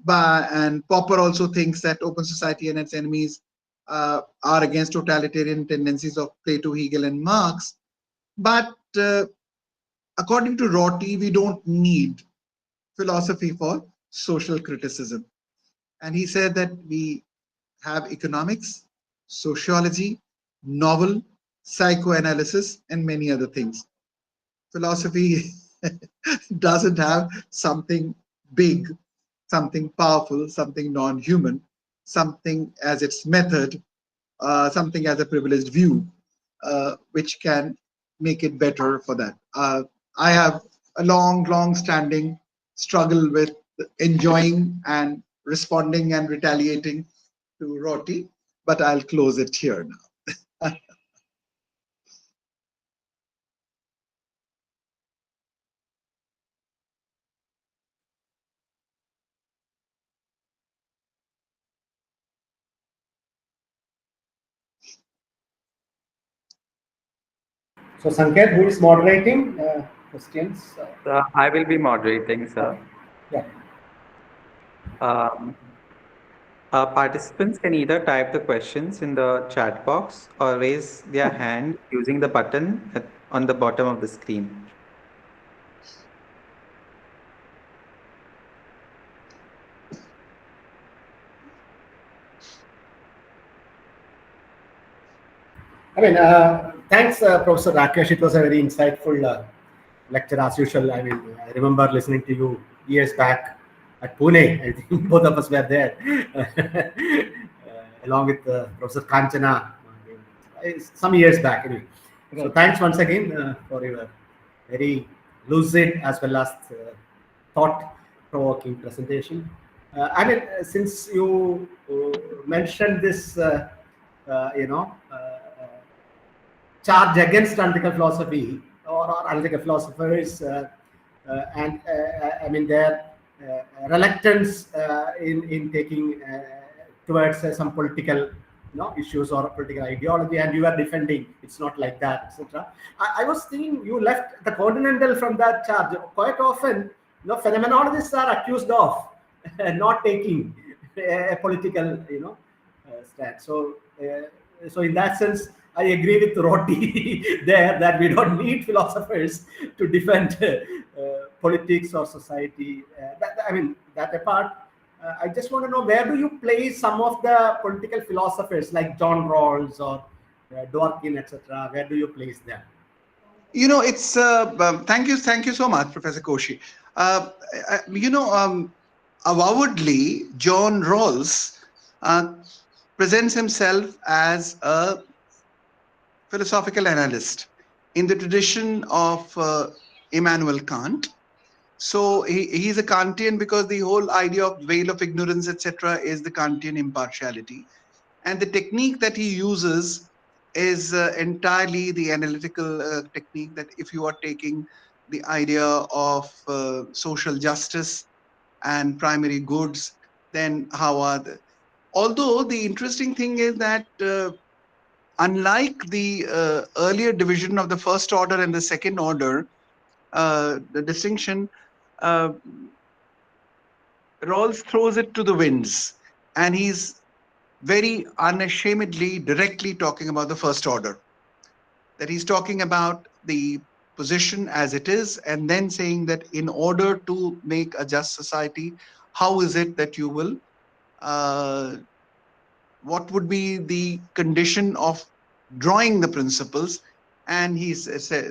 and Popper also thinks that open society and its enemies are against totalitarian tendencies of Plato, Hegel, and Marx. But according to Rorty, we don't need philosophy for social criticism. And he said that we have economics, sociology, novel, psychoanalysis, and many other things. Philosophy doesn't have something big, something powerful, something non-human, something as its method, something as a privileged view, which can make it better for that. I have a long-standing struggle with enjoying and responding and retaliating to Rorty, but I'll close it here now. So Sanket, who is moderating questions? I will be moderating, sir. Yeah. Participants can either type the questions in the chat box or raise their hand using the button on the bottom of the screen. I mean, thanks, Professor Rakesh. It was a very insightful lecture as usual. I mean, I remember listening to you years back at Pune. I think both of us were there, along with Professor Kanchana, some years back. Anyway, so thanks once again for your very lucid as well as thought-provoking presentation. I mean, since you mentioned this, you know. Charge against analytical philosophy or analytical philosophers, and I mean their reluctance in taking towards some political issues or political ideology, and you are defending it's not like that, etc. I was thinking you left the continental from that charge. Quite often, phenomenologists are accused of not taking a political stand. So in that sense, I agree with Roti there that we don't need philosophers to defend politics or society. I mean, that apart, I just want to know, where do you place some of the political philosophers like John Rawls or Dworkin, etc.? Where do you place them? It's thank you so much, Professor Koshi. Avowedly, John Rawls presents himself as a philosophical analyst in the tradition of Immanuel Kant. So he's a Kantian because the whole idea of veil of ignorance, etc., is the Kantian impartiality. And the technique that he uses is entirely the analytical technique, that if you are taking the idea of social justice and primary goods, then how are the... Although the interesting thing is that unlike the earlier division of the first order and the second order, the distinction, Rawls throws it to the winds, and he's very unashamedly directly talking about the first order. That he's talking about the position as it is, and then saying that in order to make a just society, how is it that you will, what would be the condition of drawing the principles, and he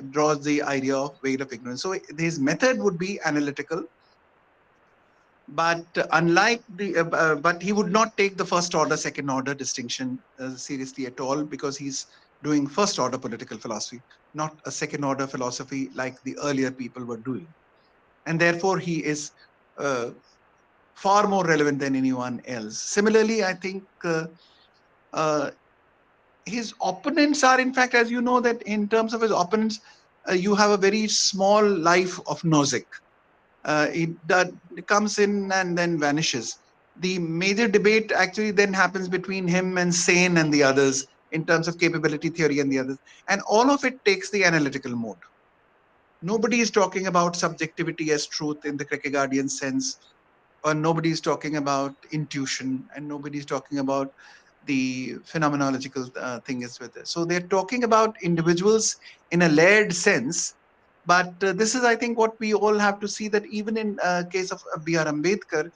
draws the idea of veil of ignorance. So his method would be analytical, but but he would not take the first order, second order distinction seriously at all, because he's doing first order political philosophy, not a second order philosophy like the earlier people were doing, and therefore he is far more relevant than anyone else. Similarly, I think his opponents are, in fact, as you know, that in terms of his opponents, you have a very small life of Nozick. It comes in and then vanishes. The major debate actually then happens between him and Sane and the others in terms of capability theory and the others. And all of it takes the analytical mode. Nobody is talking about subjectivity as truth in the Kierkegaardian sense, or nobody is talking about intuition, and nobody is talking about the phenomenological thing is with it. So they're talking about individuals in a layered sense. But this is, I think, what we all have to see, that even in case of B.R. Ambedkar,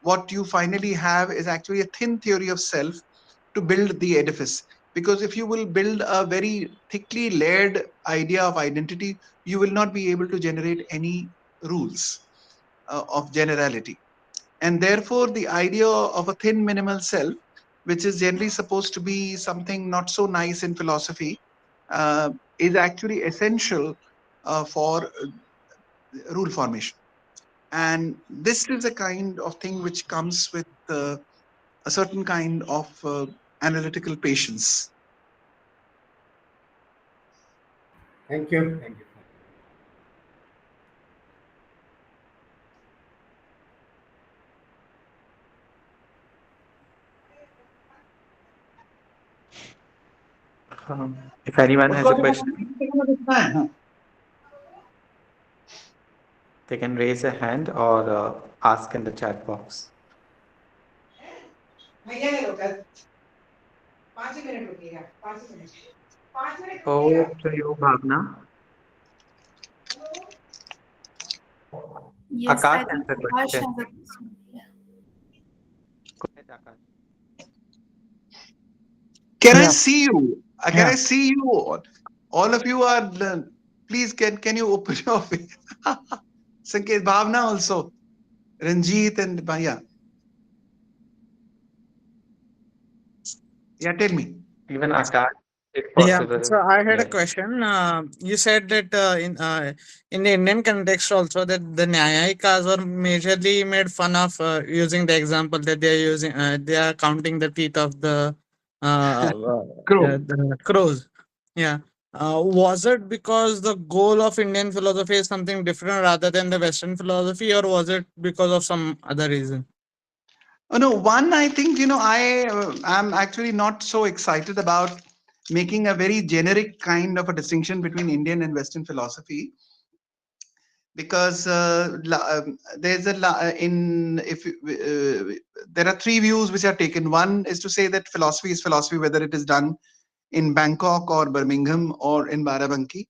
what you finally have is actually a thin theory of self to build the edifice. Because if you will build a very thickly layered idea of identity, you will not be able to generate any rules of generality. And therefore, the idea of a thin minimal self, which is generally supposed to be something not so nice in philosophy, is actually essential for rule formation. And this is a kind of thing which comes with a certain kind of analytical patience. Thank you. Thank you. If anyone has a question, they can raise a hand or ask in the chat box. Over to you, Bhavna. Yes, I Akash has think a Akash has question. a question. Yeah. Go ahead, Akash. Can I Yeah, see you? Can yeah. I see you? All of you are. Please, can you open your face? Sanket, Bhavna also. Ranjit and Bhaiya. Yeah, tell me. Even Akash, if Yeah, possible. so I had a Yes. question. You said that in the Indian context also that the Nyayikas were majorly made fun of using the example that they are using. They are counting the teeth of Crow. the crows. Yeah. Was it because the goal of Indian philosophy is something different rather than the Western philosophy, or was it because of some other reason? Oh, no, one, I think, I am actually not so excited about making a very generic kind of a distinction between Indian and Western philosophy because there's a in if there are three views which are taken. One is to say that philosophy is philosophy, whether it is done in Bangkok or Birmingham or in Barabanki,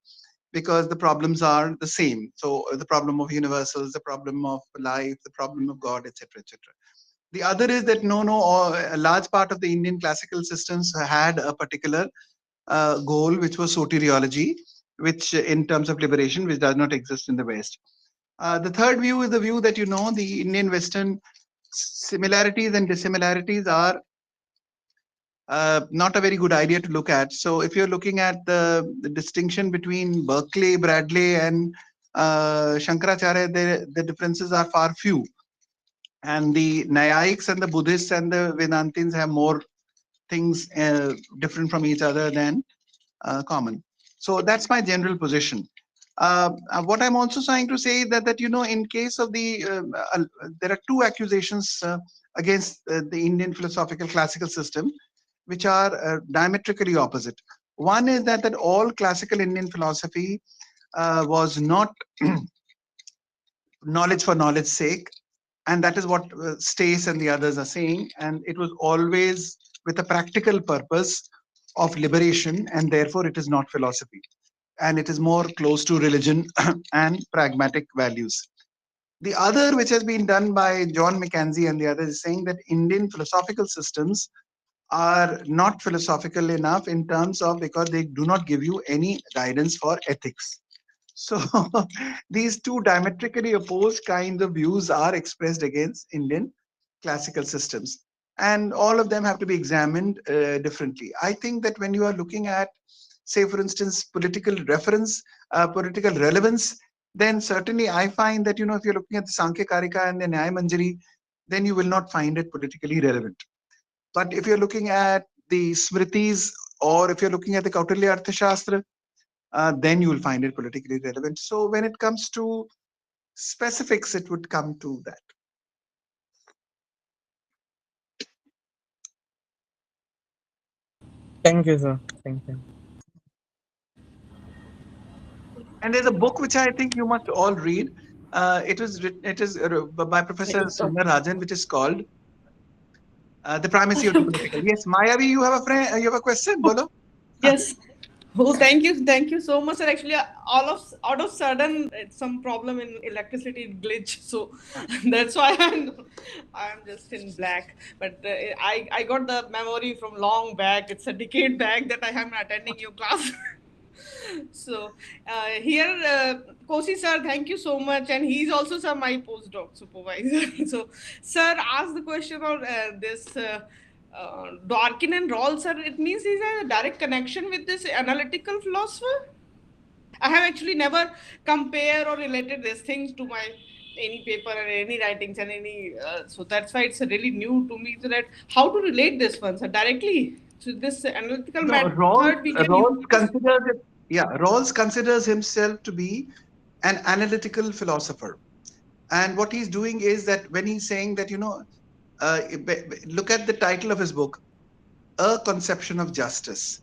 because the problems are the same. So the problem of universals, the problem of life, the problem of God, etc., etc. The other is that no, a large part of the Indian classical systems had a particular goal, which was soteriology, which in terms of liberation, which does not exist in the West. The third view is the view that the Indian Western similarities and dissimilarities are not a very good idea to look at. So if you're looking at the distinction between Berkeley, Bradley, and Shankaracharya, the differences are far few. And the Naiyics and the Buddhists and the Vedantins have more things different from each other than common. So that's my general position. What I'm also trying to say is that in case of there are two accusations against the Indian philosophical classical system, which are diametrically opposite. One is that all classical Indian philosophy was not knowledge for knowledge's sake, and that is what Stace and the others are saying. And it was always with a practical purpose of liberation, and therefore it is not philosophy, and it is more close to religion and pragmatic values. The other, which has been done by John Mackenzie and the others, is saying that Indian philosophical systems are not philosophical enough in terms of because they do not give you any guidance for ethics. So these two diametrically opposed kinds of views are expressed against Indian classical systems. And all of them have to be examined differently. I think that when you are looking at, say, for instance, political reference, political relevance, then certainly I find that, if you're looking at the Sankhya Karika and the Nyaya Manjari, then you will not find it politically relevant. But if you're looking at the Smritis or if you're looking at the Kautilya Arthashastra, then you will find it politically relevant. So when it comes to specifics, it would come to that. Thank you, sir. Thank you. And there's a book which I think you must all read. It is by Professor Sundar Rajan, which is called The Primacy of the Political. Yes, Mayavi, you have a friend. You have a question, Bolo. Yes. Oh, thank you so much, sir. Actually, all of out of sudden, it's some problem in electricity glitch, so that's why I'm just in black. But I got the memory from long back. It's a decade back that I am attending your class. So here, Kosi sir, thank you so much, and he's also sir my postdoc supervisor. So, sir asked the question on this. Dworkin and Rawls, sir, it means he's a direct connection with this analytical philosopher. I have actually never compared or related these things to my any paper or any writings and any. So that's why it's really new to me that how to relate this one, sir, directly to this analytical No, method we can use. Rawls considers himself to be an analytical philosopher. And what he's doing is that when he's saying that, look at the title of his book, A Conception of Justice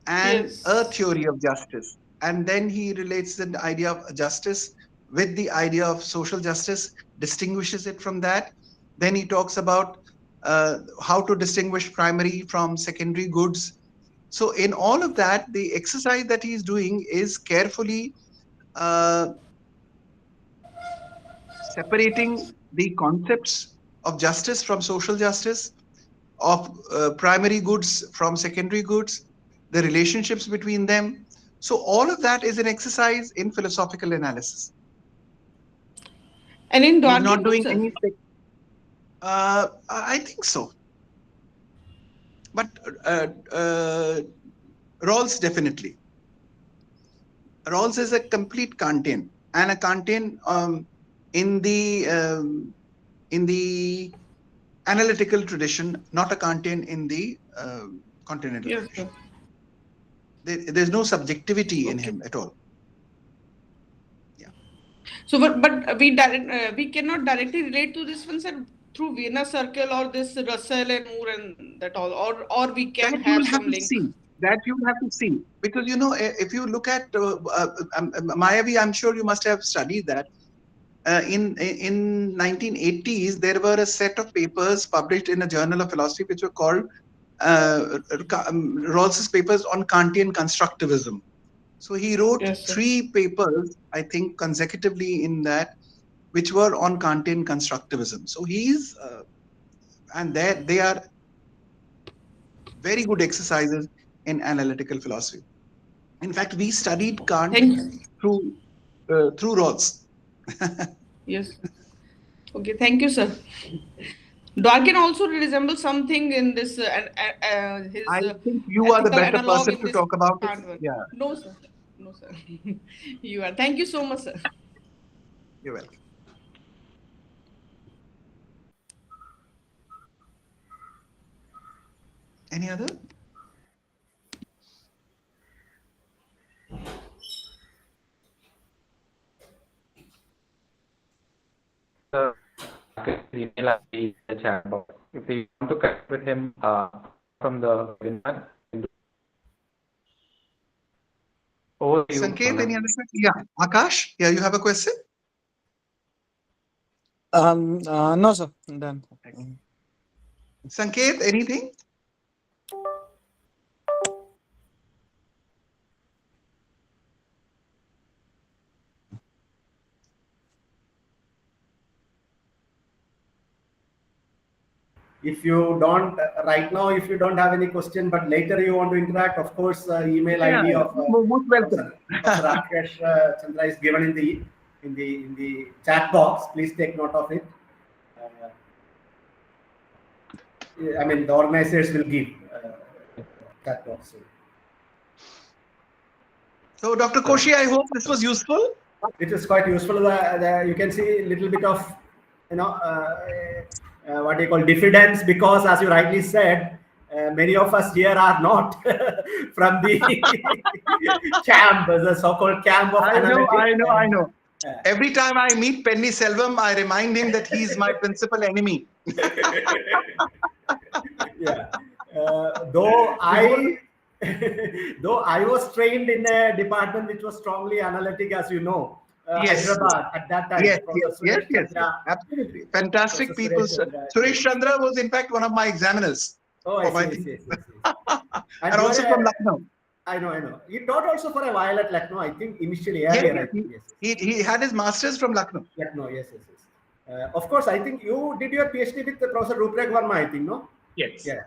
and A Yes. Theory of Justice. And then he relates the idea of justice with the idea of social justice, distinguishes it from that. Then he talks about how to distinguish primary from secondary goods. So in all of that, the exercise that he's doing is carefully separating the concepts of justice from social justice, of primary goods from secondary goods, the relationships between them. So all of that is an exercise in philosophical analysis. And in He's not Dworkin too, doing sir? any. I think so. But Rawls definitely. Rawls is a complete Kantian, and a Kantian in the analytical tradition, not a Kantian in the continental Yes, tradition. sir. There's no subjectivity in Okay. him at all. So, but we cannot directly relate to this one, sir, through Vienna Circle or this Russell and Moore and that all, or we can That you have will have some to link. see. That you will have to see, because if you look at Mayavi, I'm sure you must have studied that. In 1980s, there were a set of papers published in a journal of philosophy which were called Rawls's papers on Kantian constructivism. So he wrote Yes, sir. 3 papers, I think, consecutively in that, which were on Kantian constructivism. So he's and they are very good exercises in analytical philosophy. In fact, we studied Kant Thank you. through Rawls. Yes. Okay, thank you, sir. Dworkin also resembles something in this his I think you are the ethical better analog person in to this talk about it. Kant one. Yeah, No, sir. No, sir. You are. Thank you so much, sir. you're welcome. Any other? Email ID, the chat box. If you want to connect with him from the webinar, you can do. Over to you, Sanket, any other question? Yeah, Akash, yeah, you have a question? No, sir. Done. Sanket, anything? If you don't right now, if you don't have any question, but later you want to interact, of course, email ID of most welcome. Professor Rakesh Chandra is given in the chat box. Please take note of it. I mean, the organizers will give chat box. So, Dr. Koshi, I hope this was useful. It is quite useful. You can see a little bit of, what do you call, diffidence, because as you rightly said, many of us here are not from the camp, the so-called camp of analytics. I know. Every time I meet Penny Selvam, I remind him that he's my principal enemy. Yeah. Though I was trained in a department which was strongly analytic, as you know. Yes. Hyderabad at that time. Yes, Yes. absolutely. Fantastic people. Suresh Chandra was, in fact, one of my examiners. Oh, I see. Yes. And also from Lucknow. I know. He taught also for a while at Lucknow, I think, initially. Yes. He had his master's from Lucknow. Lucknow, yes. Of course, I think you did your PhD with Professor Ruprek Verma, I think, no? Yes. Yeah.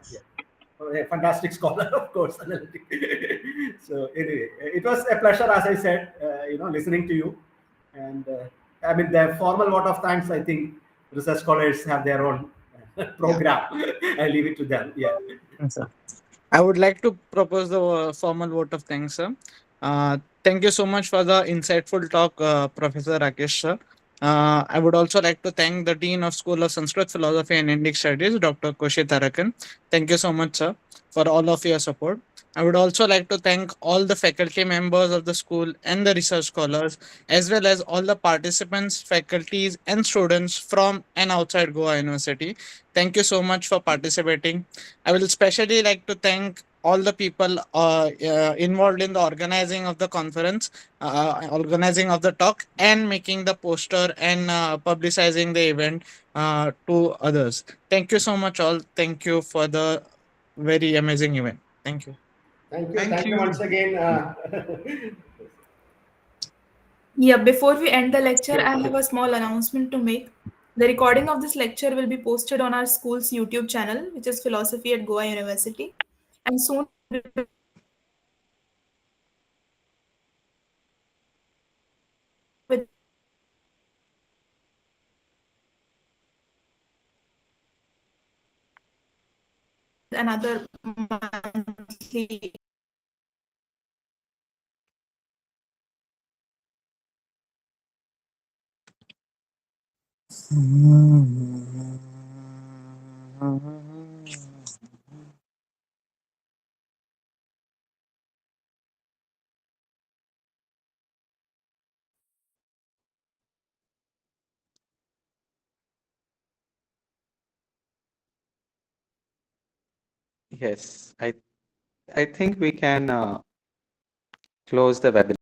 A fantastic scholar, of course. So anyway, it was a pleasure, as I said, listening to you. And I mean, the formal vote of thanks, I think research scholars have their own program. I leave it to them. Yeah. Yes, sir. I would like to propose the formal vote of thanks, sir. Thank you so much for the insightful talk, Professor Rakesh, sir. I would also like to thank the Dean of School of Sanskrit, Philosophy and Indic Studies, Dr. Koshi Tarakan. Thank you so much, sir, for all of your support. I would also like to thank all the faculty members of the school and the research scholars, as well as all the participants, faculties, and students from and outside Goa University. Thank you so much for participating. I will especially like to thank all the people involved in the organizing of the conference, organizing of the talk, and making the poster and publicizing the event to others. Thank you so much, all. Thank you for the very amazing event. Thank you. Thank you. Thank Thank you you. once again. Yeah, before we end the lecture, I have a small announcement to make. The recording of this lecture will be posted on our school's YouTube channel, which is Philosophy at Goa University. And soon with another monthly Yes, I think we can close the webinar.